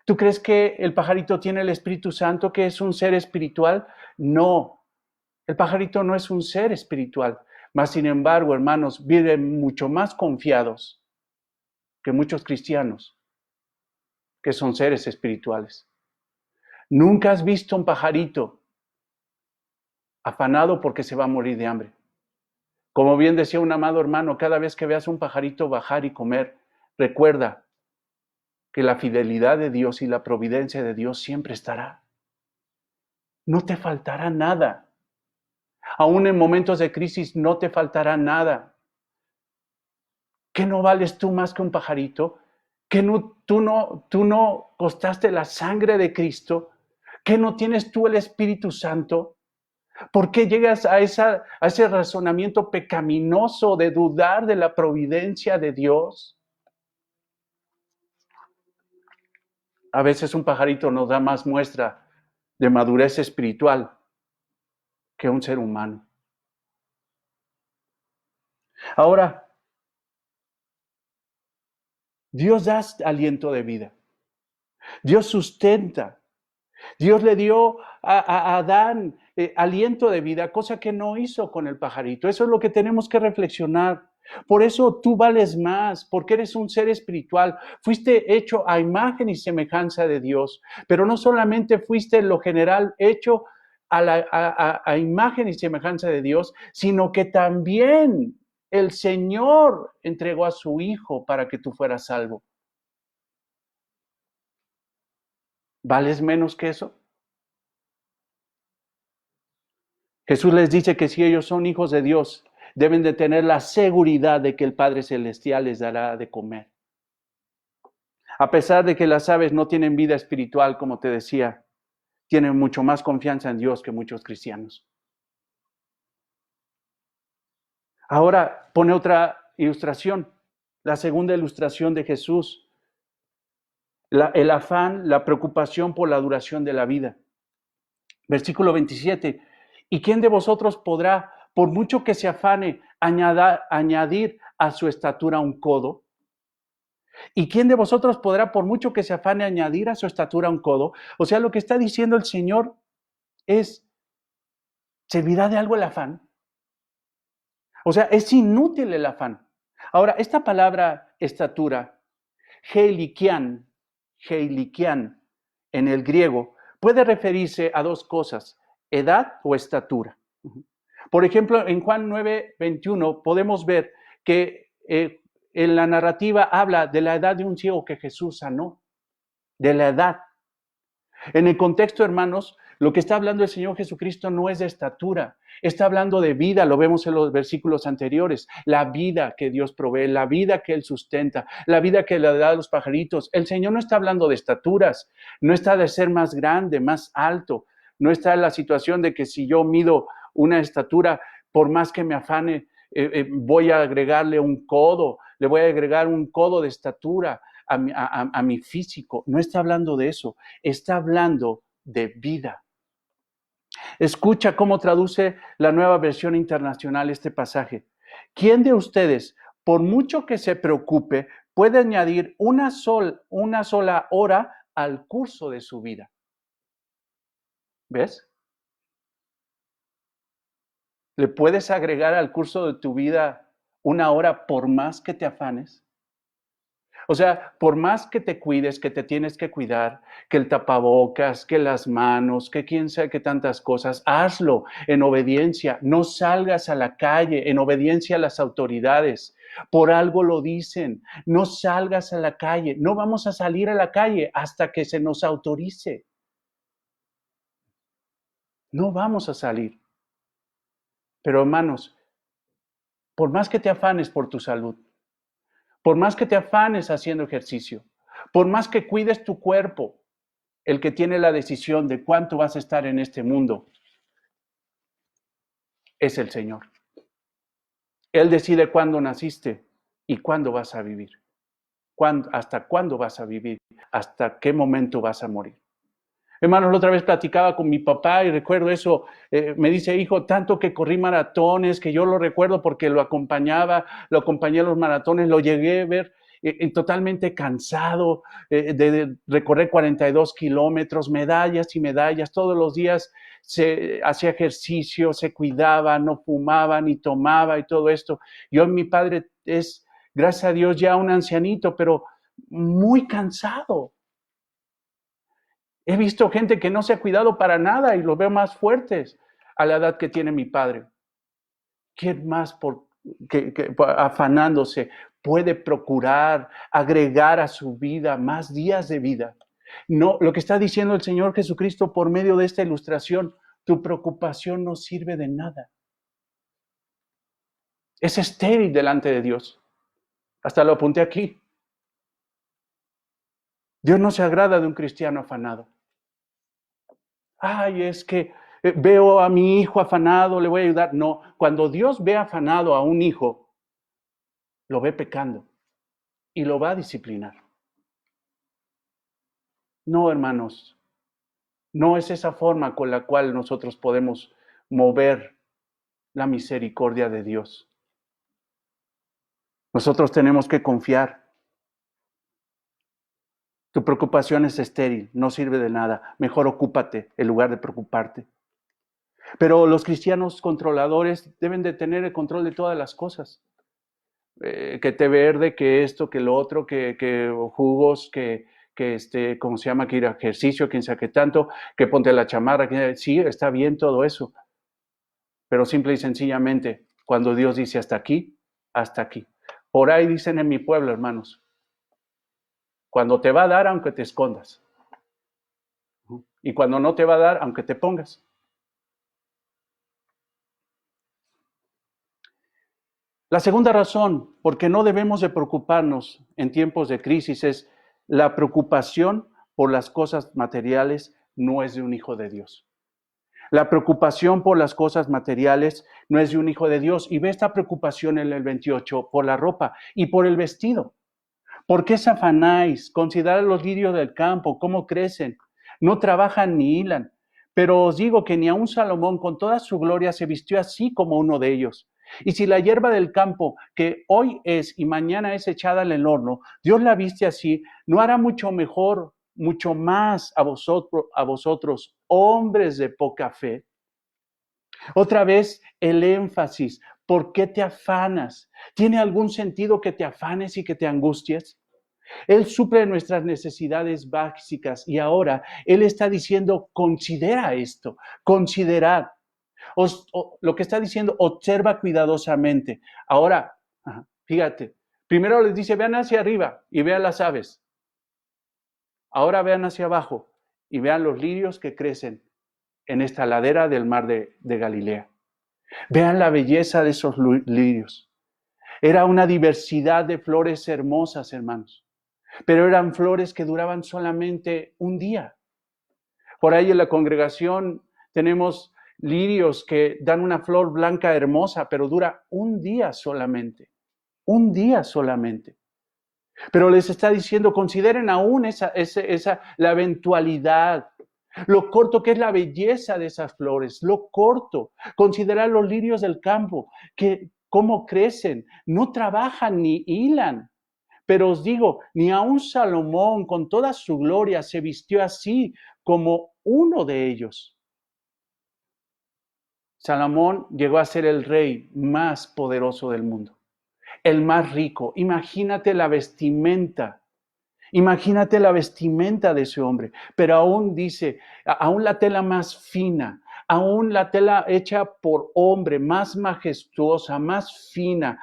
¿Tú crees que el pajarito tiene el Espíritu Santo, que es un ser espiritual? No, el pajarito no es un ser espiritual. Mas, sin embargo, hermanos, viven mucho más confiados que muchos cristianos, que son seres espirituales. Nunca has visto un pajarito afanado porque se va a morir de hambre. Como bien decía un amado hermano, cada vez que veas un pajarito bajar y comer, recuerda que la fidelidad de Dios y la providencia de Dios siempre estará. No te faltará nada. Aún en momentos de crisis no te faltará nada. ¿Qué no vales tú más que un pajarito? ¿Que tú no costaste la sangre de Cristo? ¿Que no tienes tú el Espíritu Santo? ¿Por qué llegas a ese razonamiento pecaminoso de dudar de la providencia de Dios? A veces un pajarito nos da más muestra de madurez espiritual que un ser humano. Ahora, Dios da aliento de vida. Dios sustenta. Dios le dio a Adán aliento de vida, cosa que no hizo con el pajarito. Eso es lo que tenemos que reflexionar. Por eso tú vales más, porque eres un ser espiritual. Fuiste hecho a imagen y semejanza de Dios, pero no solamente fuiste en lo general hecho a imagen y semejanza de Dios, sino que también el Señor entregó a su Hijo para que tú fueras salvo. ¿Vales menos que eso? Jesús les dice que si ellos son hijos de Dios, deben de tener la seguridad de que el Padre Celestial les dará de comer. A pesar de que las aves no tienen vida espiritual, como te decía, tienen mucho más confianza en Dios que muchos cristianos. Ahora pone otra ilustración, la segunda ilustración de Jesús, el afán, la preocupación por la duración de la vida. Versículo 27. ¿Y quién de vosotros podrá, por mucho que se afane, añadir a su estatura un codo? ¿Y quién de vosotros podrá, por mucho que se afane, añadir a su estatura un codo? O sea, lo que está diciendo el Señor es, ¿servirá de algo el afán? O sea, es inútil el afán. Ahora, esta palabra estatura, heilikian, en el griego, puede referirse a dos cosas, edad o estatura. Por ejemplo, en Juan 9:21 podemos ver que en la narrativa habla de la edad de un ciego que Jesús sanó, de la edad. En el contexto, hermanos, lo que está hablando el Señor Jesucristo no es de estatura, está hablando de vida, lo vemos en los versículos anteriores, la vida que Dios provee, la vida que Él sustenta, la vida que le da a los pajaritos. El Señor no está hablando de estaturas, no está de ser más grande, más alto, no está en la situación de que si yo mido una estatura, por más que me afane, voy a agregarle un codo, le voy a agregar un codo de estatura a mi físico. No está hablando de eso, está hablando de vida. Escucha cómo traduce la Nueva Versión Internacional este pasaje. ¿Quién de ustedes, por mucho que se preocupe, puede añadir una sola hora al curso de su vida? ¿Ves? ¿Le puedes agregar al curso de tu vida una hora por más que te afanes? O sea, por más que te cuides, que te tienes que cuidar, que el tapabocas, que las manos, que quién sabe qué tantas cosas, hazlo en obediencia. No salgas a la calle en obediencia a las autoridades. Por algo lo dicen. No salgas a la calle. No vamos a salir a la calle hasta que se nos autorice. No vamos a salir. Pero hermanos, por más que te afanes por tu salud, por más que te afanes haciendo ejercicio, por más que cuides tu cuerpo, el que tiene la decisión de cuánto vas a estar en este mundo es el Señor. Él decide cuándo naciste y cuándo vas a vivir. ¿Hasta cuándo vas a vivir? ¿Hasta qué momento vas a morir? Hermanos, la otra vez platicaba con mi papá y recuerdo eso. Me dice, hijo, tanto que corrí maratones, que yo lo recuerdo porque lo acompañé a los maratones, lo llegué a ver totalmente cansado de recorrer 42 kilómetros, medallas y medallas, todos los días hacía ejercicio, se cuidaba, no fumaba ni tomaba y todo esto. Mi padre es, gracias a Dios, ya un ancianito, pero muy cansado. He visto gente que no se ha cuidado para nada y los veo más fuertes a la edad que tiene mi padre. ¿Quién más afanándose puede procurar agregar a su vida más días de vida? No, lo que está diciendo el Señor Jesucristo por medio de esta ilustración, tu preocupación no sirve de nada. Es estéril delante de Dios. Hasta lo apunté aquí. Dios no se agrada de un cristiano afanado. Ay, es que veo a mi hijo afanado, le voy a ayudar. No, cuando Dios ve afanado a un hijo, lo ve pecando y lo va a disciplinar. No, hermanos, no es esa forma con la cual nosotros podemos mover la misericordia de Dios. Nosotros tenemos que confiar. Tu preocupación es estéril, no sirve de nada. Mejor ocúpate en lugar de preocuparte. Pero los cristianos controladores deben de tener el control de todas las cosas. Que té verde, que esto, que lo otro, que jugos, que ¿cómo se llama? Que ir a ejercicio, quién sabe qué tanto, que ponte la chamarra, sí, está bien todo eso. Pero simple y sencillamente, cuando Dios dice hasta aquí, hasta aquí. Por ahí dicen en mi pueblo, hermanos, cuando te va a dar, aunque te escondas. Y cuando no te va a dar, aunque te pongas. La segunda razón por qué no debemos de preocuparnos en tiempos de crisis es la preocupación por las cosas materiales no es de un hijo de Dios. La preocupación por las cosas materiales no es de un hijo de Dios. Y ve esta preocupación en el 28 por la ropa y por el vestido. ¿Por qué os afanáis? Considerad los lirios del campo, cómo crecen. No trabajan ni hilan. Pero os digo que ni aun Salomón con toda su gloria se vistió así como uno de ellos. Y si la hierba del campo, que hoy es y mañana es echada en el horno, Dios la viste así, ¿no hará mucho mejor, mucho más a vosotros, hombres de poca fe? Otra vez el énfasis, ¿por qué te afanas? ¿Tiene algún sentido que te afanes y que te angusties? Él suple nuestras necesidades básicas y ahora Él está diciendo, considera esto, considerad. Lo que está diciendo, observa cuidadosamente. Ahora, fíjate, primero les dice, vean hacia arriba y vean las aves. Ahora vean hacia abajo y vean los lirios que crecen en esta ladera del mar de Galilea. Vean la belleza de esos lirios. Era una diversidad de flores hermosas, hermanos, pero eran flores que duraban solamente un día. Por ahí en la congregación tenemos lirios que dan una flor blanca hermosa, pero dura un día solamente. Un día solamente. Pero les está diciendo, consideren aún la eventualidad, lo corto que es la belleza de esas flores, lo corto. Considerar los lirios del campo, que cómo crecen, no trabajan ni hilan. Pero os digo, ni aun Salomón con toda su gloria se vistió así como uno de ellos. Salomón llegó a ser el rey más poderoso del mundo, el más rico. Imagínate la vestimenta de ese hombre, pero aún dice, aún la tela más fina, aún la tela hecha por hombre, más majestuosa, más fina,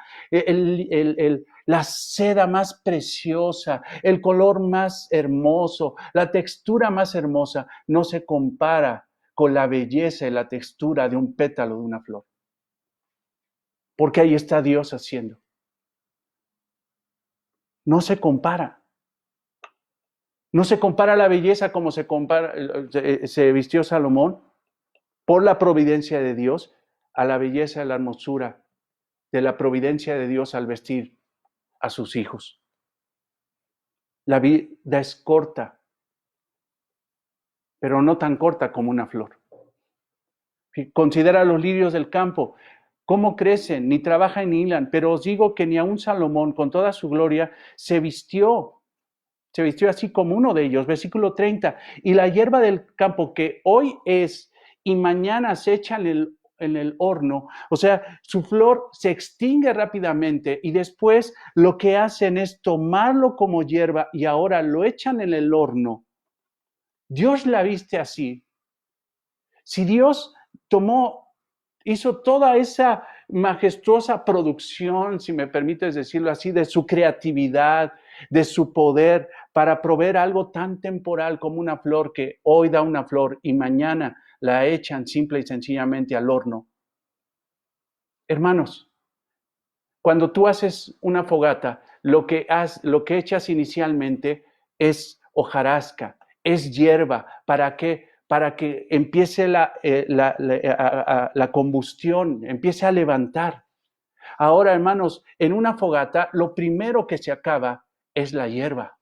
la seda más preciosa, el color más hermoso, la textura más hermosa, no se compara con la belleza y la textura de un pétalo de una flor. Porque ahí está Dios haciendo. No se compara. No se compara la belleza como se vistió Salomón por la providencia de Dios a la belleza y la hermosura de la providencia de Dios al vestir a sus hijos. La vida es corta, pero no tan corta como una flor. Considera los lirios del campo, cómo crecen, ni trabajan ni hilan, pero os digo que ni aun Salomón, con toda su gloria, se vistió así como uno de ellos. Versículo 30, y la hierba del campo que hoy es y mañana se echa en el horno, o sea, su flor se extingue rápidamente y después lo que hacen es tomarlo como hierba y ahora lo echan en el horno. Dios la viste así. Si Dios hizo toda esa majestuosa producción, si me permites decirlo así, de su creatividad, de su poder, para proveer algo tan temporal como una flor que hoy da una flor y mañana la echan simple y sencillamente al horno. Hermanos, cuando tú haces una fogata, lo que echas inicialmente es hojarasca, es hierba. ¿Para qué? Para que empiece la combustión, empiece a levantar. Ahora, hermanos, en una fogata, lo primero que se acaba es la hierba.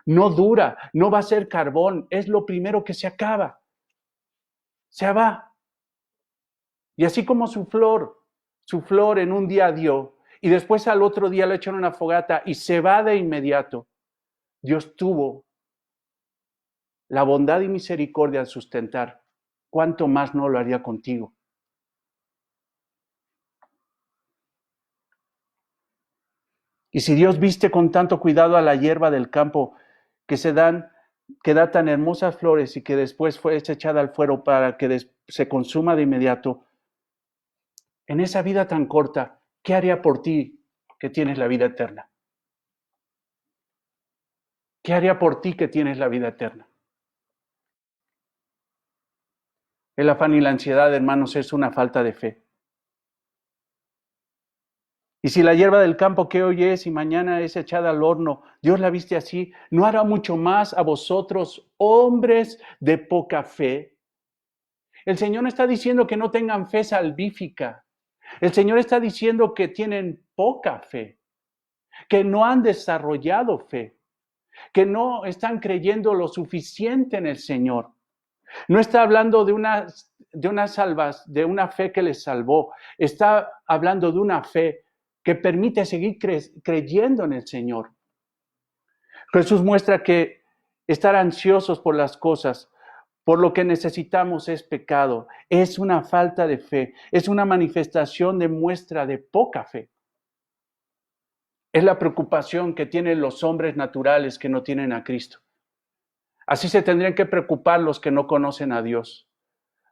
No dura, no va a ser carbón, es lo primero que se acaba. Se va. Y así como su flor en un día dio, y después al otro día lo echan en una fogata y se va de inmediato, Dios tuvo la bondad y misericordia de sustentar. ¿Cuánto más no lo haría contigo? Y si Dios viste con tanto cuidado a la hierba del campo que da tan hermosas flores y que después fue echada al fuego para que se consuma de inmediato, en esa vida tan corta, ¿qué haría por ti que tienes la vida eterna? ¿Qué haría por ti que tienes la vida eterna? El afán y la ansiedad, hermanos, es una falta de fe. Y si la hierba del campo que hoy es y mañana es echada al horno, Dios la viste así, ¿no hará mucho más a vosotros, hombres de poca fe? El Señor no está diciendo que no tengan fe salvífica. El Señor está diciendo que tienen poca fe, que no han desarrollado fe, que no están creyendo lo suficiente en el Señor. No está hablando de una fe que les salvó. Está hablando de una fe que permite seguir creyendo en el Señor. Jesús muestra que estar ansiosos por las cosas, por lo que necesitamos es pecado, es una falta de fe, es una manifestación de muestra de poca fe. Es la preocupación que tienen los hombres naturales que no tienen a Cristo. Así se tendrían que preocupar los que no conocen a Dios.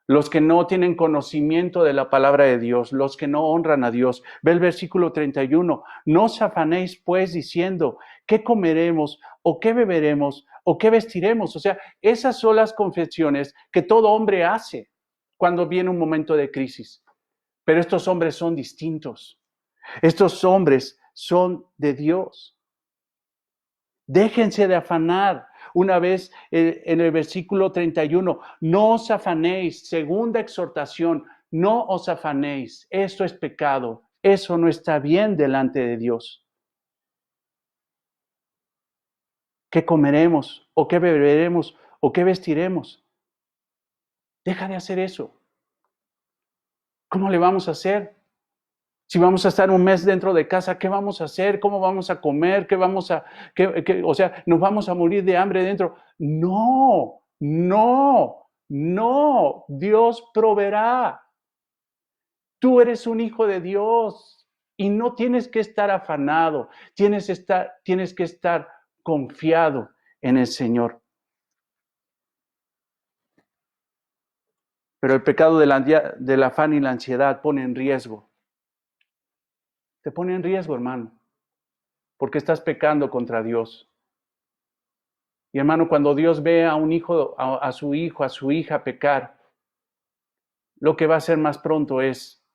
Los que no tienen conocimiento de la palabra de Dios, los que no honran a Dios. Ve el versículo 31. No os afanéis pues diciendo, ¿qué comeremos o qué beberemos o qué vestiremos? O sea, esas son las confesiones que todo hombre hace cuando viene un momento de crisis. Pero estos hombres son distintos. Estos hombres son de Dios. Déjense de afanar. Una vez en el versículo 31, no os afanéis, segunda exhortación, no os afanéis, esto es pecado, eso no está bien delante de Dios. ¿Qué comeremos o qué beberemos o qué vestiremos? Deja de hacer eso. ¿Cómo le vamos a hacer? Si vamos a estar un mes dentro de casa, ¿qué vamos a hacer? ¿Cómo vamos a comer? O sea, nos vamos a morir de hambre dentro. No, no, no. Dios proveerá. Tú eres un hijo de Dios y no tienes que estar afanado. Tienes que estar confiado en el Señor. Pero el pecado del afán y la ansiedad pone en riesgo. Te pone en riesgo, hermano, porque estás pecando contra Dios. Y hermano, cuando Dios ve a un hijo, a su hijo, a su hija pecar, lo que va a hacer más pronto es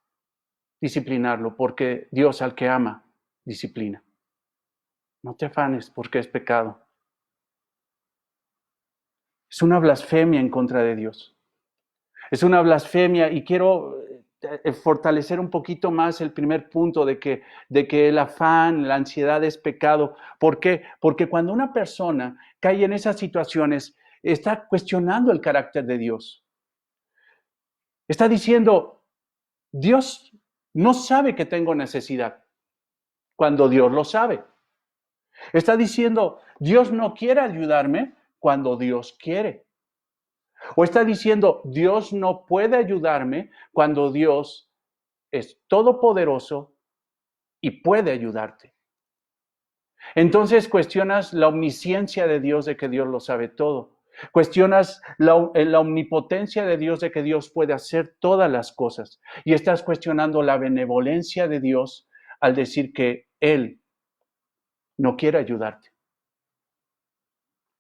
disciplinarlo, porque Dios al que ama, disciplina. No te afanes porque es pecado. Es una blasfemia en contra de Dios. Es una blasfemia y quiero fortalecer un poquito más el primer punto de que el afán, la ansiedad es pecado. ¿Por qué? Porque cuando una persona cae en esas situaciones, está cuestionando el carácter de Dios. Está diciendo, Dios no sabe que tengo necesidad, cuando Dios lo sabe. Está diciendo, Dios no quiere ayudarme, cuando Dios quiere. O está diciendo, Dios no puede ayudarme, cuando Dios es todopoderoso y puede ayudarte. Entonces cuestionas la omnisciencia de Dios, de que Dios lo sabe todo. Cuestionas la omnipotencia de Dios, de que Dios puede hacer todas las cosas. Y estás cuestionando la benevolencia de Dios al decir que Él no quiere ayudarte.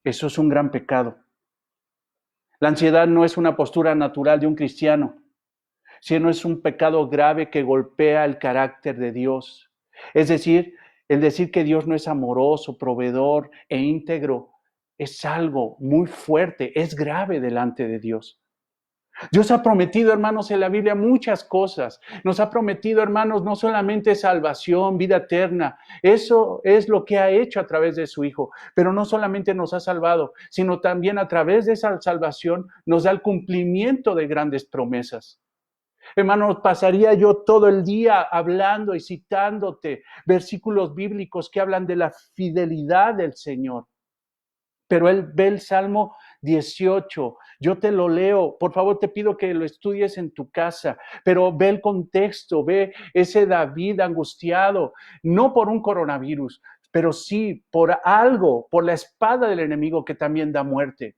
Eso es un gran pecado. La ansiedad no es una postura natural de un cristiano, sino es un pecado grave que golpea el carácter de Dios. Es decir, el decir que Dios no es amoroso, proveedor e íntegro es algo muy fuerte, es grave delante de Dios. Dios ha prometido, hermanos, en la Biblia muchas cosas. Nos ha prometido, hermanos, no solamente salvación, vida eterna. Eso es lo que ha hecho a través de su Hijo. Pero no solamente nos ha salvado, sino también a través de esa salvación nos da el cumplimiento de grandes promesas. Hermanos, pasaría yo todo el día hablando y citándote versículos bíblicos que hablan de la fidelidad del Señor. Pero él ve el Salmo 18, yo te lo leo, por favor te pido que lo estudies en tu casa, pero ve el contexto, ve ese David angustiado, no por un coronavirus, pero sí por algo, por la espada del enemigo que también da muerte.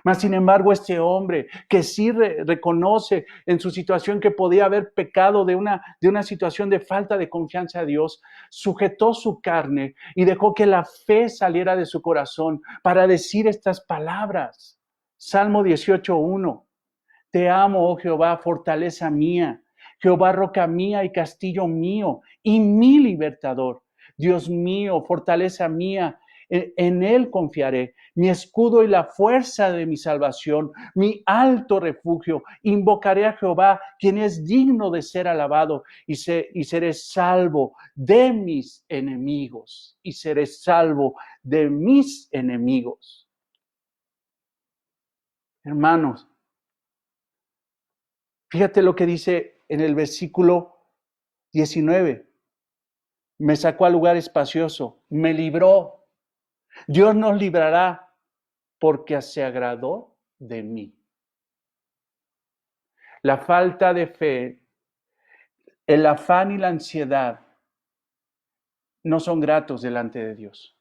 Mas, sin embargo, este hombre que sí reconoce en su situación que podía haber pecado de una situación de falta de confianza a Dios, sujetó su carne y dejó que la fe saliera de su corazón para decir estas palabras. Salmo 18:1. Te amo, oh Jehová, fortaleza mía, Jehová, roca mía y castillo mío y mi libertador. Dios mío, fortaleza mía, en Él confiaré, mi escudo y la fuerza de mi salvación, mi alto refugio. Invocaré a Jehová, quien es digno de ser alabado, y seré salvo de mis enemigos. Y seré salvo de mis enemigos. Hermanos, fíjate lo que dice en el versículo 19. Me sacó a lugar espacioso, me libró. Dios nos librará porque se agradó de mí. La falta de fe, el afán y la ansiedad no son gratos delante de Dios.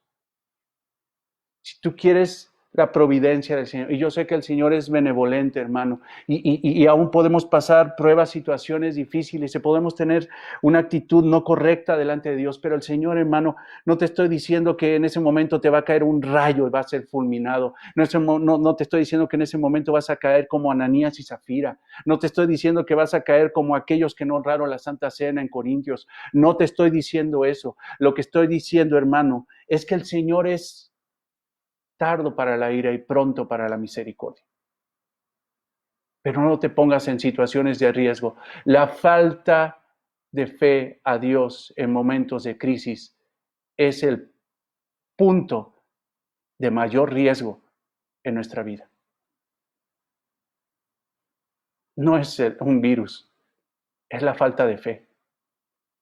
Si tú quieres la providencia del Señor, y yo sé que el Señor es benevolente, hermano, y aún podemos pasar pruebas, situaciones difíciles, y podemos tener una actitud no correcta delante de Dios, pero el Señor, hermano, no te estoy diciendo que en ese momento te va a caer un rayo y va a ser fulminado, no te estoy diciendo que en ese momento vas a caer como Ananías y Zafira, no te estoy diciendo que vas a caer como aquellos que no honraron la Santa Cena en Corintios, no te estoy diciendo eso. Lo que estoy diciendo, hermano, es que el Señor es tardo para la ira y pronto para la misericordia. Pero no te pongas en situaciones de riesgo. La falta de fe a Dios en momentos de crisis es el punto de mayor riesgo en nuestra vida. No es un virus, es la falta de fe,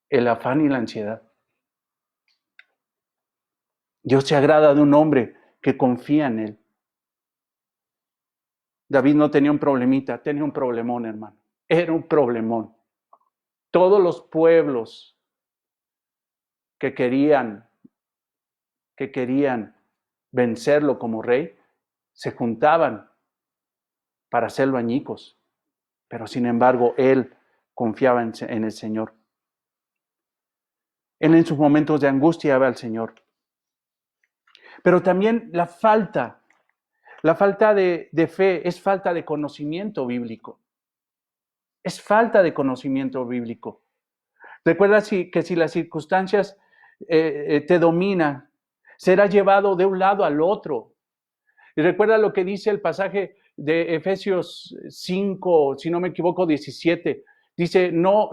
el afán y la ansiedad. Dios se agrada de un hombre que confía en Él. David no tenía un problemita, tenía un problemón, hermano. Era un problemón. Todos los pueblos que querían vencerlo como rey, se juntaban para hacerlo añicos. Pero sin embargo, él confiaba en el Señor. Él en sus momentos de angustia va al Señor. Pero también la falta de fe es falta de conocimiento bíblico. Es falta de conocimiento bíblico. Recuerda que si las circunstancias te dominan, serás llevado de un lado al otro. Y recuerda lo que dice el pasaje de Efesios 5, si no me equivoco, 17. Dice, no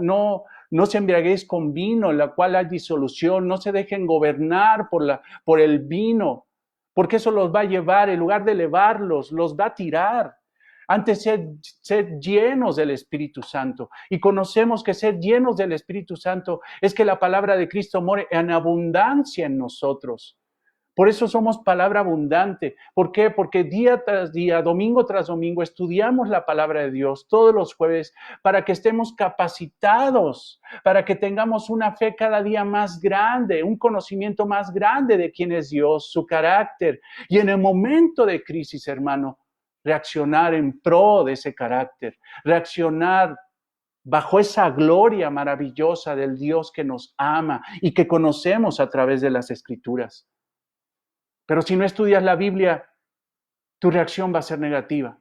se embriaguéis con vino, en la cual hay disolución, no se dejen gobernar por el vino, porque eso los va a llevar, en lugar de elevarlos, los va a tirar. Antes ser llenos del Espíritu Santo. Y conocemos que ser llenos del Espíritu Santo es que la palabra de Cristo more en abundancia en nosotros. Por eso somos palabra abundante. ¿Por qué? Porque día tras día, domingo tras domingo, estudiamos la palabra de Dios todos los jueves para que estemos capacitados, para que tengamos una fe cada día más grande, un conocimiento más grande de quién es Dios, su carácter. Y en el momento de crisis, hermano, reaccionar en pro de ese carácter, reaccionar bajo esa gloria maravillosa del Dios que nos ama y que conocemos a través de las Escrituras. Pero si no estudias la Biblia, tu reacción va a ser negativa.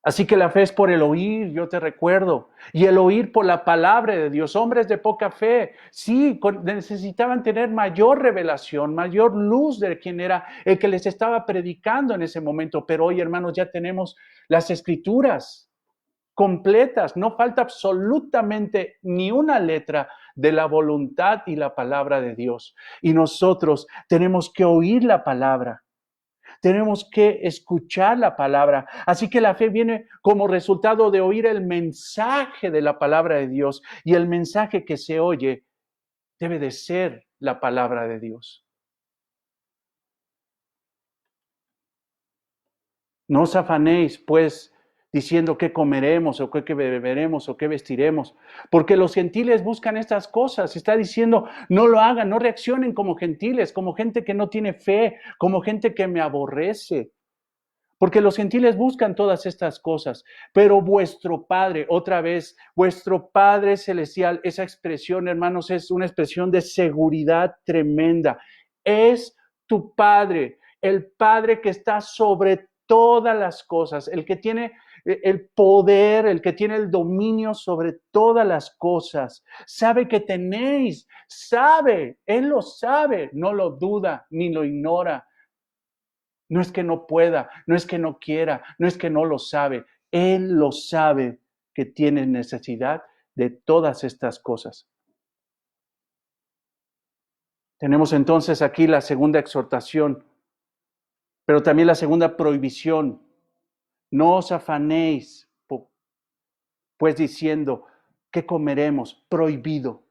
Así que la fe es por el oír, yo te recuerdo, y el oír por la palabra de Dios. Hombres de poca fe, sí, necesitaban tener mayor revelación, mayor luz de quién era el que les estaba predicando en ese momento. Pero hoy, hermanos, ya tenemos las Escrituras completas, no falta absolutamente ni una letra de la voluntad y la palabra de Dios. Y nosotros tenemos que oír la palabra, tenemos que escuchar la palabra. Así que la fe viene como resultado de oír el mensaje de la palabra de Dios, y el mensaje que se oye debe de ser la palabra de Dios. No os afanéis, pues, diciendo qué comeremos o qué beberemos o qué vestiremos, porque los gentiles buscan estas cosas. Está diciendo, no lo hagan, no reaccionen como gentiles, como gente que no tiene fe, como gente que me aborrece. Porque los gentiles buscan todas estas cosas, pero vuestro Padre, otra vez, vuestro Padre Celestial, esa expresión, hermanos, es una expresión de seguridad tremenda. Es tu Padre, el Padre que está sobre todas las cosas, el que tiene el poder, el que tiene el dominio sobre todas las cosas. Sabe que tenéis, sabe, Él lo sabe, no lo duda ni lo ignora. No es que no pueda, no es que no quiera, no es que no lo sabe. Él lo sabe que tiene necesidad de todas estas cosas. Tenemos entonces aquí la segunda exhortación, pero también la segunda prohibición. No os afanéis, pues diciendo, ¿qué comeremos? Prohibido.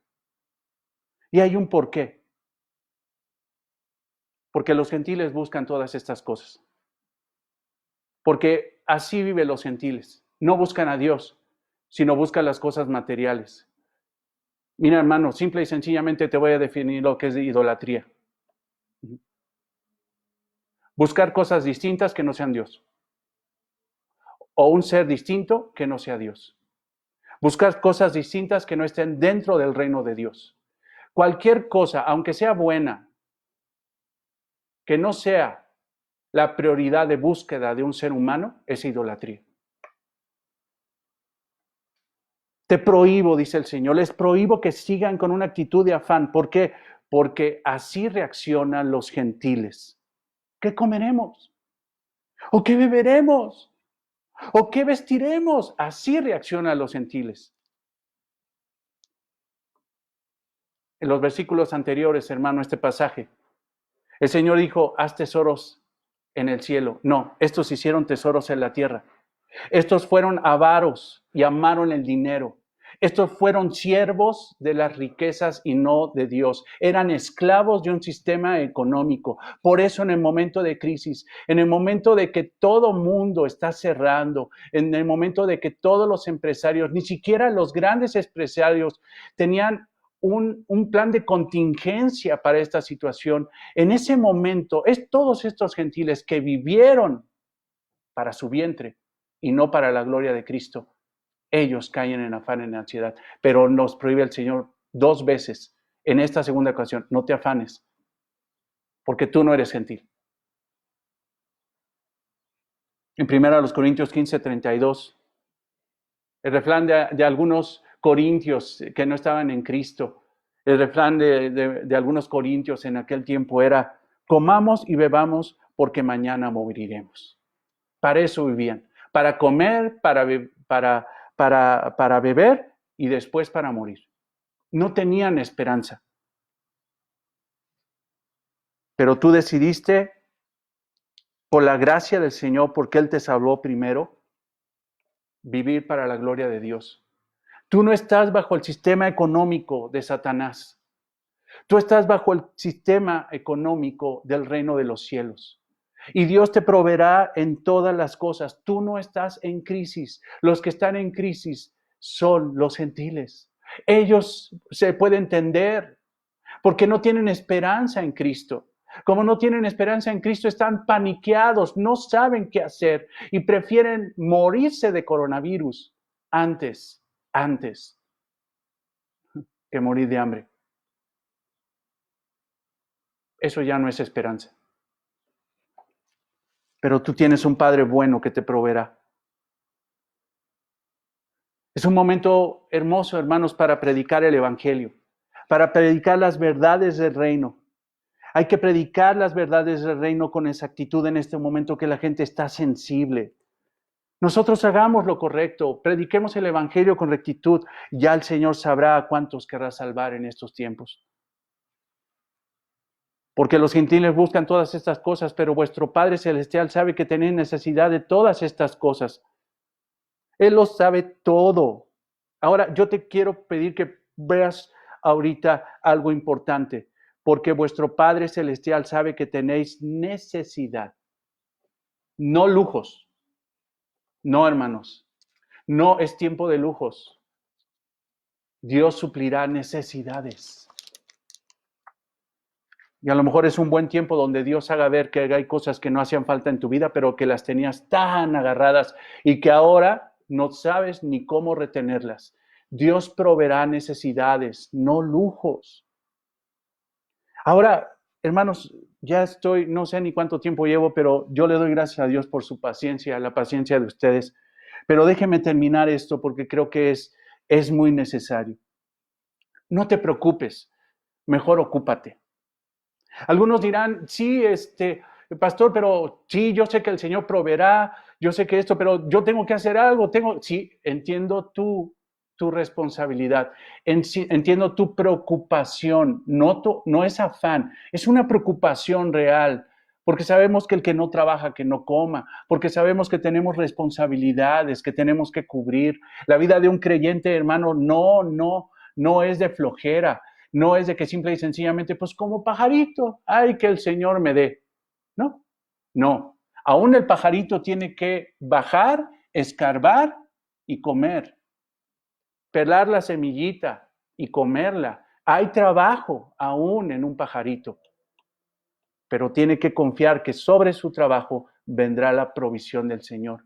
Y hay un porqué. Porque los gentiles buscan todas estas cosas. Porque así viven los gentiles. No buscan a Dios, sino buscan las cosas materiales. Mira, hermano, simple y sencillamente te voy a definir lo que es idolatría. Buscar cosas distintas que no sean Dios. O un ser distinto que no sea Dios. Buscar cosas distintas que no estén dentro del reino de Dios. Cualquier cosa, aunque sea buena, que no sea la prioridad de búsqueda de un ser humano, es idolatría. Te prohíbo, dice el Señor, les prohíbo que sigan con una actitud de afán. ¿Por qué? Porque así reaccionan los gentiles. ¿Qué comeremos? ¿O qué beberemos? ¿O qué vestiremos? Así reaccionan los gentiles. En los versículos anteriores, hermano, este pasaje, el Señor dijo, haz tesoros en el cielo. No, estos hicieron tesoros en la tierra. Estos fueron avaros y amaron el dinero. Estos fueron siervos de las riquezas y no de Dios. Eran esclavos de un sistema económico. Por eso en el momento de crisis, en el momento de que todo mundo está cerrando, en el momento de que todos los empresarios, ni siquiera los grandes empresarios, tenían un plan de contingencia para esta situación. En ese momento, es todos estos gentiles que vivieron para su vientre y no para la gloria de Cristo, ellos caen en afán, en ansiedad. Pero nos prohíbe el Señor 2 veces en esta segunda ocasión, no te afanes, porque tú no eres gentil. En 1 Corintios 15:32, el refrán de algunos corintios que no estaban en Cristo, el refrán de algunos corintios en aquel tiempo era, comamos y bebamos porque mañana moriremos. Para eso vivían, para comer, para beber y después para morir. No tenían esperanza. Pero tú decidiste, por la gracia del Señor, porque Él te salvó primero, vivir para la gloria de Dios. Tú no estás bajo el sistema económico de Satanás. Tú estás bajo el sistema económico del reino de los cielos. Y Dios te proveerá en todas las cosas. Tú no estás en crisis. Los que están en crisis son los gentiles. Ellos se pueden entender porque no tienen esperanza en Cristo. Como no tienen esperanza en Cristo, están paniqueados, no saben qué hacer y prefieren morirse de coronavirus antes que morir de hambre. Eso ya no es esperanza. Pero tú tienes un Padre bueno que te proveerá. Es un momento hermoso, hermanos, para predicar el Evangelio, para predicar las verdades del reino. Hay que predicar las verdades del reino con exactitud en este momento que la gente está sensible. Nosotros hagamos lo correcto, prediquemos el Evangelio con rectitud. Ya el Señor sabrá a cuántos querrá salvar en estos tiempos. Porque los gentiles buscan todas estas cosas, pero vuestro Padre Celestial sabe que tenéis necesidad de todas estas cosas. Él lo sabe todo. Ahora, yo te quiero pedir que veas ahorita algo importante, porque vuestro Padre Celestial sabe que tenéis necesidad. No lujos. No, hermanos. No es tiempo de lujos. Dios suplirá necesidades. Y a lo mejor es un buen tiempo donde Dios haga ver que hay cosas que no hacían falta en tu vida, pero que las tenías tan agarradas y que ahora no sabes ni cómo retenerlas. Dios proveerá necesidades, no lujos. Ahora, hermanos, ya estoy, no sé ni cuánto tiempo llevo, pero yo le doy gracias a Dios por su paciencia, la paciencia de ustedes. Pero déjenme terminar esto porque creo que es muy necesario. No te preocupes, mejor ocúpate. Algunos dirán, sí, pastor, pero sí, yo sé que el Señor proveerá, yo sé que esto, pero yo tengo que hacer algo, sí, entiendo tu responsabilidad, entiendo tu preocupación, no es afán, es una preocupación real, porque sabemos que el que no trabaja, que no coma, porque sabemos que tenemos responsabilidades que tenemos que cubrir. La vida de un creyente, hermano, no es de flojera. No es de que simple y sencillamente, pues como pajarito, ay, que el Señor me dé. No. Aún el pajarito tiene que bajar, escarbar y comer. Pelar la semillita y comerla. Hay trabajo aún en un pajarito. Pero tiene que confiar que sobre su trabajo vendrá la provisión del Señor.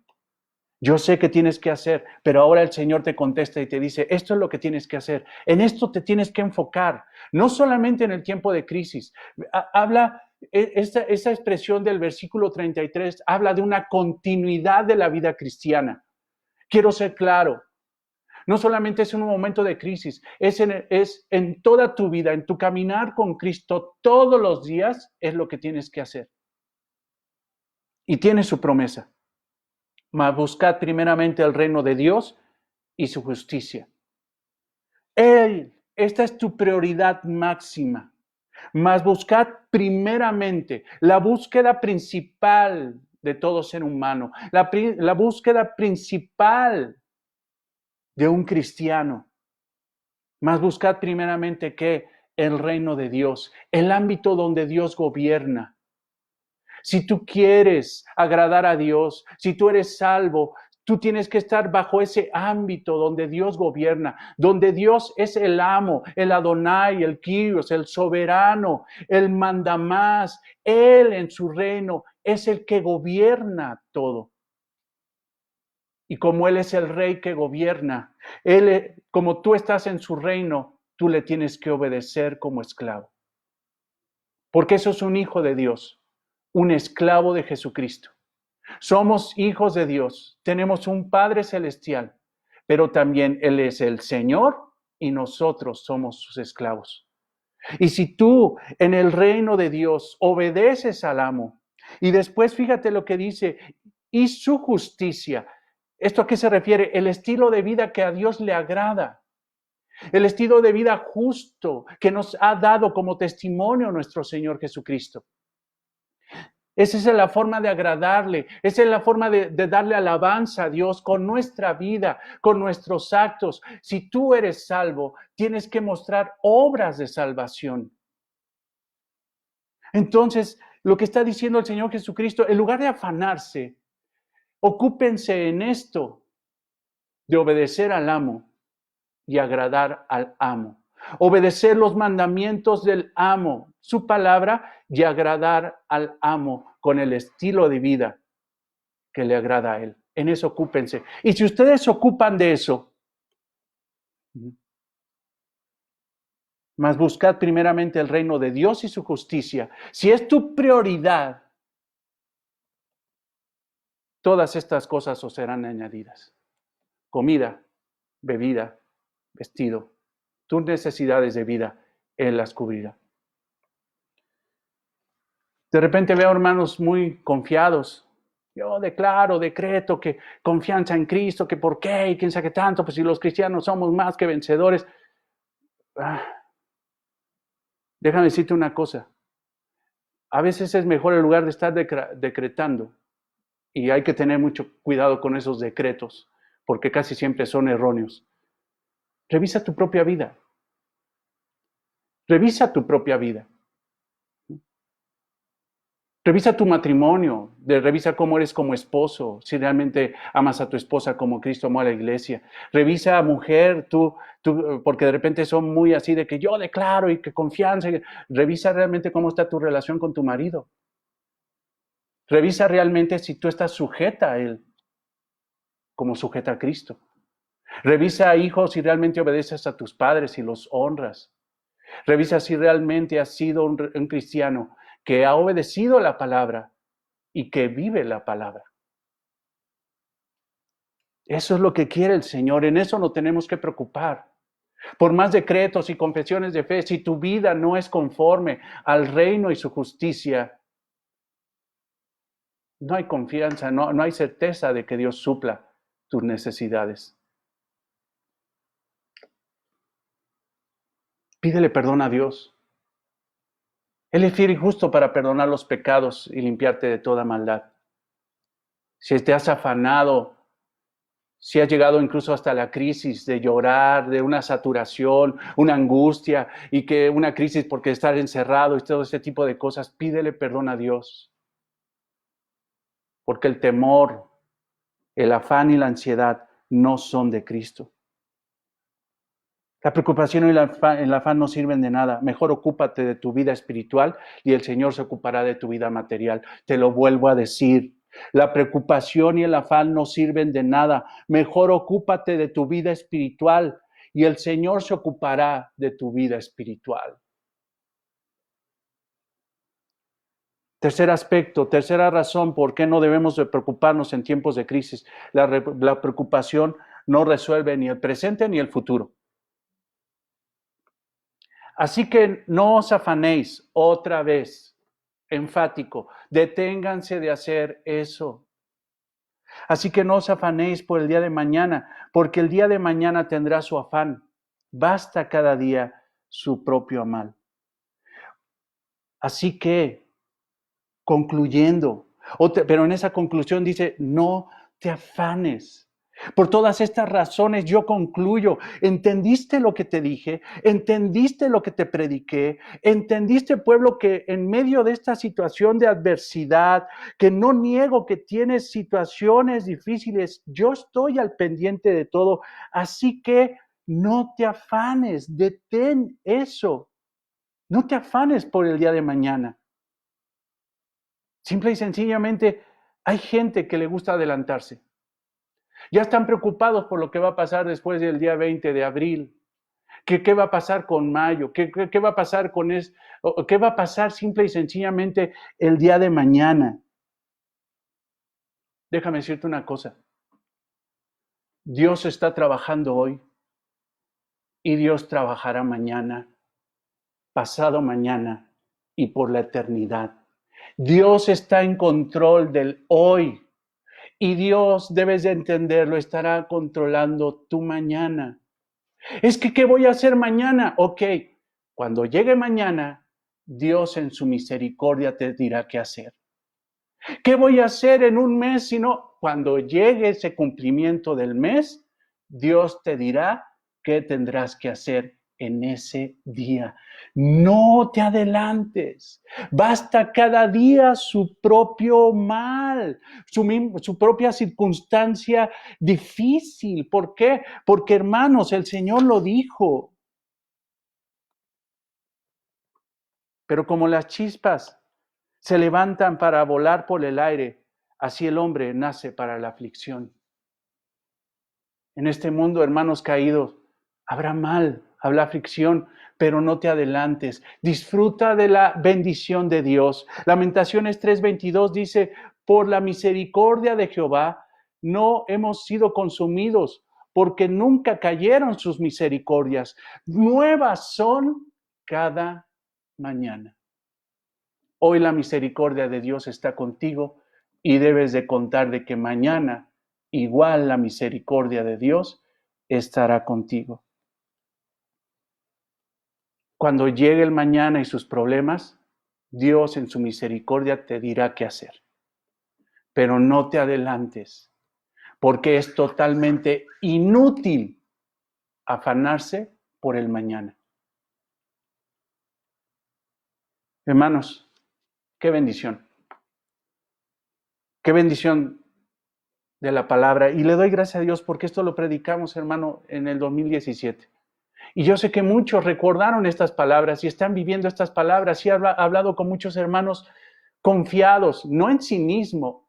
Yo sé que tienes que hacer, pero ahora el Señor te contesta y te dice, esto es lo que tienes que hacer. En esto te tienes que enfocar, no solamente en el tiempo de crisis. Habla, esta expresión del versículo 33, habla de una continuidad de la vida cristiana. Quiero ser claro, no solamente es en un momento de crisis, es en toda tu vida, en tu caminar con Cristo, todos los días es lo que tienes que hacer. Y tiene su promesa. Mas buscad primeramente el reino de Dios y su justicia. Esta es tu prioridad máxima. Mas buscad primeramente la búsqueda principal de todo ser humano, la búsqueda principal de un cristiano. Mas buscad primeramente que el reino de Dios, el ámbito donde Dios gobierna. Si tú quieres agradar a Dios, si tú eres salvo, tú tienes que estar bajo ese ámbito donde Dios gobierna, donde Dios es el amo, el Adonai, el Kyrios, el soberano, el mandamás. Él en su reino es el que gobierna todo. Y como Él es el rey que gobierna, como tú estás en su reino, tú le tienes que obedecer como esclavo. Porque eso es un hijo de Dios, un esclavo de Jesucristo. Somos hijos de Dios, tenemos un Padre celestial, pero también Él es el Señor y nosotros somos sus esclavos. Y si tú en el reino de Dios obedeces al amo, y después fíjate lo que dice, y su justicia, ¿Esto a qué se refiere? El estilo de vida que a Dios le agrada. El estilo de vida justo que nos ha dado como testimonio nuestro Señor Jesucristo. Esa es la forma de agradarle, esa es la forma de darle alabanza a Dios con nuestra vida, con nuestros actos. Si tú eres salvo, tienes que mostrar obras de salvación. Entonces, lo que está diciendo el Señor Jesucristo, en lugar de afanarse, ocúpense en esto, de obedecer al amo y agradar al amo. Obedecer los mandamientos del amo, su palabra, y agradar al amo con el estilo de vida que le agrada a él. En eso ocúpense. Y si ustedes se ocupan de eso, mas buscad primeramente el reino de Dios y su justicia. Si es tu prioridad, todas estas cosas os serán añadidas. Comida, bebida, vestido, tus necesidades de vida, Él las cubrirá. De repente veo hermanos muy confiados. Yo declaro, decreto que confianza en Cristo, que por qué y quién sabe qué tanto, pues si los cristianos somos más que vencedores. Déjame decirte una cosa. A veces es mejor en lugar de estar decretando, y hay que tener mucho cuidado con esos decretos, porque casi siempre son erróneos. Revisa tu propia vida. Revisa tu propia vida. Revisa tu matrimonio, revisa cómo eres como esposo, si realmente amas a tu esposa como Cristo amó a la iglesia. Revisa, mujer, tú, porque de repente son muy así de que yo declaro y que confianza. Revisa realmente cómo está tu relación con tu marido. Revisa realmente si tú estás sujeta a él, como sujeta a Cristo. Revisa, hijos, si realmente obedeces a tus padres y los honras. Revisa si realmente has sido un cristiano que ha obedecido la palabra y que vive la palabra. Eso es lo que quiere el Señor, en eso no tenemos que preocupar. Por más decretos y confesiones de fe, si tu vida no es conforme al reino y su justicia, no hay confianza, no hay certeza de que Dios supla tus necesidades. Pídele perdón a Dios. Él es fiel y justo para perdonar los pecados y limpiarte de toda maldad. Si te has afanado, si has llegado incluso hasta la crisis de llorar, de una saturación, una angustia y que una crisis porque estar encerrado y todo ese tipo de cosas, pídele perdón a Dios. Porque el temor, el afán y la ansiedad no son de Cristo. La preocupación y el afán no sirven de nada. Mejor ocúpate de tu vida espiritual y el Señor se ocupará de tu vida material. Te lo vuelvo a decir. La preocupación y el afán no sirven de nada. Mejor ocúpate de tu vida espiritual y el Señor se ocupará de tu vida espiritual. Tercer aspecto, tercera razón por qué no debemos de preocuparnos en tiempos de crisis. La preocupación no resuelve ni el presente ni el futuro. Así que no os afanéis otra vez, enfático, deténganse de hacer eso. Así que no os afanéis por el día de mañana, porque el día de mañana tendrá su afán. Basta cada día su propio mal. Así que, concluyendo, pero en esa conclusión dice, no te afanes. Por todas estas razones yo concluyo, ¿entendiste lo que te dije? ¿Entendiste lo que te prediqué? ¿Entendiste, pueblo, que en medio de esta situación de adversidad, que no niego que tienes situaciones difíciles, yo estoy al pendiente de todo? Así que no te afanes, detén eso. No te afanes por el día de mañana. Simple y sencillamente, hay gente que le gusta adelantarse. Ya están preocupados por lo que va a pasar después del día 20 de abril. ¿Qué va a pasar con mayo? ¿Qué va a pasar con eso? ¿Qué va a pasar simple y sencillamente el día de mañana? Déjame decirte una cosa. Dios está trabajando hoy y Dios trabajará mañana, pasado mañana y por la eternidad. Dios está en control del hoy Y Dios, debes de entenderlo, estará controlando tu mañana. Es que, ¿qué voy a hacer mañana? Ok, cuando llegue mañana, Dios en su misericordia te dirá qué hacer. ¿Qué voy a hacer en un mes? Sino cuando llegue ese cumplimiento del mes, Dios te dirá qué tendrás que hacer en ese día. No te adelantes. Basta cada día su propio mal, su propia circunstancia difícil. ¿Por qué? Porque, hermanos, el Señor lo dijo. Pero como las chispas se levantan para volar por el aire, así el hombre nace para la aflicción. En este mundo, hermanos caídos, habrá mal, habrá aflicción, pero no te adelantes. Disfruta de la bendición de Dios. Lamentaciones 3:22 dice, por la misericordia de Jehová no hemos sido consumidos, porque nunca cayeron sus misericordias. Nuevas son cada mañana. Hoy la misericordia de Dios está contigo y debes de contar de que mañana igual la misericordia de Dios estará contigo. Cuando llegue el mañana y sus problemas, Dios en su misericordia te dirá qué hacer. Pero no te adelantes, porque es totalmente inútil afanarse por el mañana. Hermanos, qué bendición. Qué bendición de la palabra. Y le doy gracias a Dios porque esto lo predicamos, hermano, en el 2017. Y yo sé que muchos recordaron estas palabras y están viviendo estas palabras. Y he hablado con muchos hermanos confiados, no en sí mismos,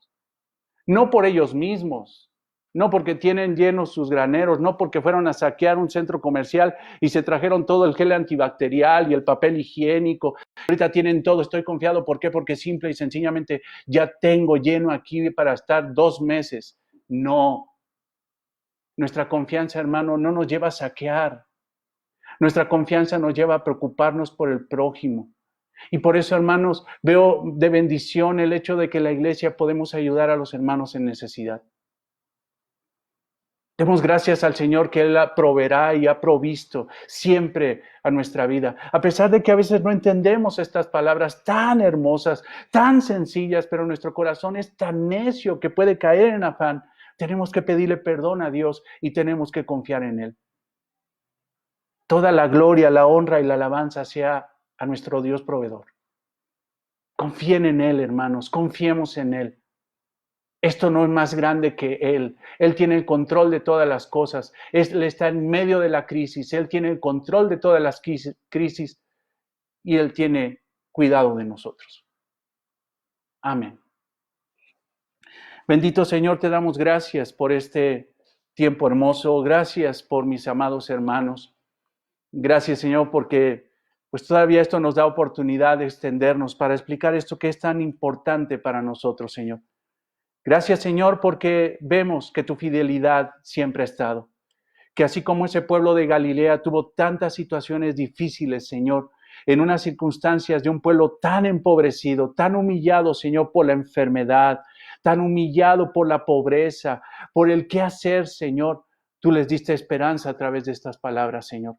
no por ellos mismos, no porque tienen llenos sus graneros, no porque fueron a saquear un centro comercial y se trajeron todo el gel antibacterial y el papel higiénico. Ahorita tienen todo, estoy confiado. ¿Por qué? Porque simple y sencillamente ya tengo lleno aquí para estar 2 meses. No. Nuestra confianza, hermano, no nos lleva a saquear. Nuestra confianza nos lleva a preocuparnos por el prójimo. Y por eso, hermanos, veo de bendición el hecho de que la iglesia podemos ayudar a los hermanos en necesidad. Demos gracias al Señor que Él proveerá y ha provisto siempre a nuestra vida. A pesar de que a veces no entendemos estas palabras tan hermosas, tan sencillas, pero nuestro corazón es tan necio que puede caer en afán. Tenemos que pedirle perdón a Dios y tenemos que confiar en Él. Toda la gloria, la honra y la alabanza sea a nuestro Dios proveedor. Confíen en Él, hermanos, confiemos en Él. Esto no es más grande que Él. Él tiene el control de todas las cosas. Él está en medio de la crisis. Él tiene el control de todas las crisis y Él tiene cuidado de nosotros. Amén. Bendito Señor, te damos gracias por este tiempo hermoso. Gracias por mis amados hermanos. Gracias, Señor, porque pues todavía esto nos da oportunidad de extendernos para explicar esto que es tan importante para nosotros, Señor. Gracias, Señor, porque vemos que tu fidelidad siempre ha estado. Que así como ese pueblo de Galilea tuvo tantas situaciones difíciles, Señor, en unas circunstancias de un pueblo tan empobrecido, tan humillado, Señor, por la enfermedad, tan humillado por la pobreza, por el qué hacer, Señor, tú les diste esperanza a través de estas palabras, Señor.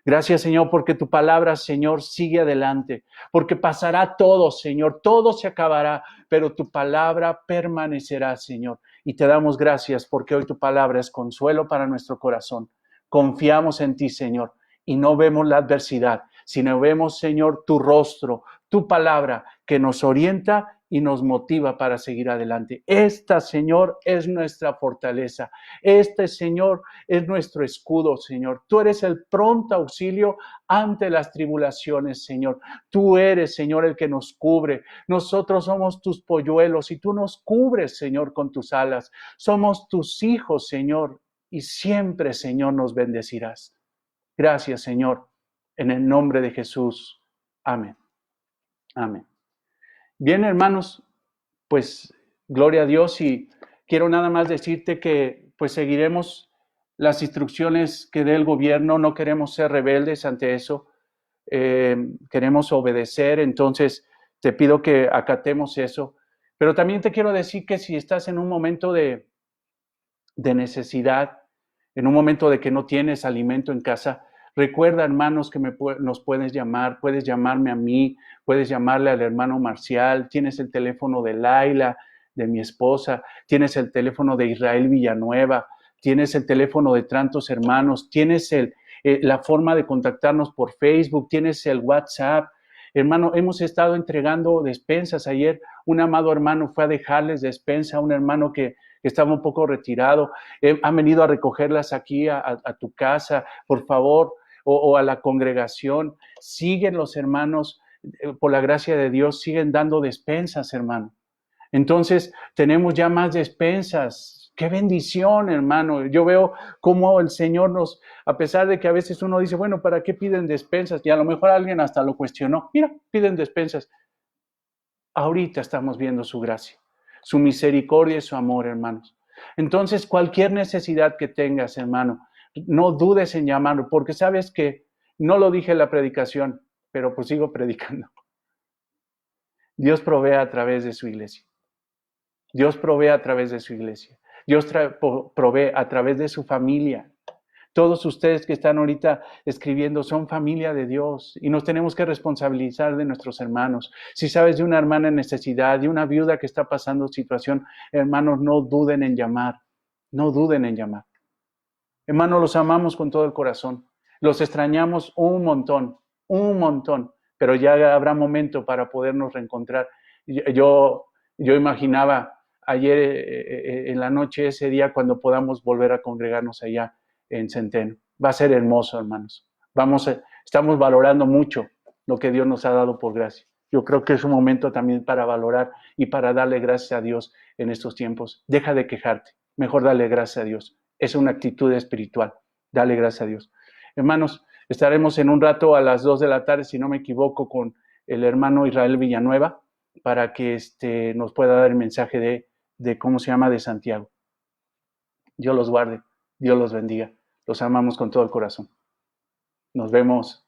Gracias, Señor, porque tu palabra, Señor, sigue adelante, porque pasará todo, Señor, todo se acabará, pero tu palabra permanecerá, Señor. Y te damos gracias porque hoy tu palabra es consuelo para nuestro corazón. Confiamos en ti, Señor, y no vemos la adversidad, sino vemos, Señor, tu rostro, tu palabra que nos orienta y nos motiva para seguir adelante. Esta, Señor, es nuestra fortaleza. Este, Señor, es nuestro escudo, Señor. Tú eres el pronto auxilio ante las tribulaciones, Señor. Tú eres, Señor, el que nos cubre. Nosotros somos tus polluelos y tú nos cubres, Señor, con tus alas. Somos tus hijos, Señor, y siempre, Señor, nos bendecirás. Gracias, Señor, en el nombre de Jesús. Amén. Amén. Bien, hermanos, pues gloria a Dios y quiero nada más decirte que pues seguiremos las instrucciones que dé el gobierno, no queremos ser rebeldes ante eso, queremos obedecer, entonces te pido que acatemos eso, Pero también te quiero decir que si estás en un momento de necesidad, en un momento de que no tienes alimento en casa, recuerda, hermanos, que nos puedes llamar, puedes llamarme a mí, puedes llamarle al hermano Marcial, tienes el teléfono de Laila, de mi esposa, tienes el teléfono de Israel Villanueva, tienes el teléfono de tantos hermanos, tienes la forma de contactarnos por Facebook, tienes el WhatsApp. Hermano, hemos estado entregando despensas. Ayer un amado hermano fue a dejarles despensa a un hermano que estaba un poco retirado. Han venido a recogerlas aquí a tu casa, por favor, o a la congregación. Siguen los hermanos, por la gracia de Dios, siguen dando despensas, hermano. Entonces, tenemos ya más despensas. ¡Qué bendición, hermano! Yo veo cómo el Señor a pesar de que a veces uno dice, bueno, ¿para qué piden despensas? Y a lo mejor alguien hasta lo cuestionó. Mira, piden despensas. Ahorita estamos viendo su gracia, su misericordia y su amor, hermanos. Entonces, cualquier necesidad que tengas, hermano, no dudes en llamarlo, porque sabes que no lo dije en la predicación, pero pues sigo predicando. Dios provee a través de su iglesia. Dios provee a través de su iglesia. Dios provee a través de su familia. Todos ustedes que están ahorita escribiendo son familia de Dios y nos tenemos que responsabilizar de nuestros hermanos. Si sabes de una hermana en necesidad, de una viuda que está pasando situación, hermanos, no duden en llamar. No duden en llamar. Hermanos, los amamos con todo el corazón. Los extrañamos un montón, pero ya habrá momento para podernos reencontrar. Yo imaginaba ayer en la noche, ese día, cuando podamos volver a congregarnos allá en Centeno. Va a ser hermoso, hermanos. Estamos valorando mucho lo que Dios nos ha dado por gracia. Yo creo que es un momento también para valorar y para darle gracias a Dios en estos tiempos. Deja de quejarte, mejor dale gracias a Dios. Es una actitud espiritual. Dale gracias a Dios. Hermanos, estaremos en un rato a las 2 de la tarde, si no me equivoco, con el hermano Israel Villanueva, para que nos pueda dar el mensaje de cómo se llama, de Santiago. Dios los guarde, Dios los bendiga. Los amamos con todo el corazón. Nos vemos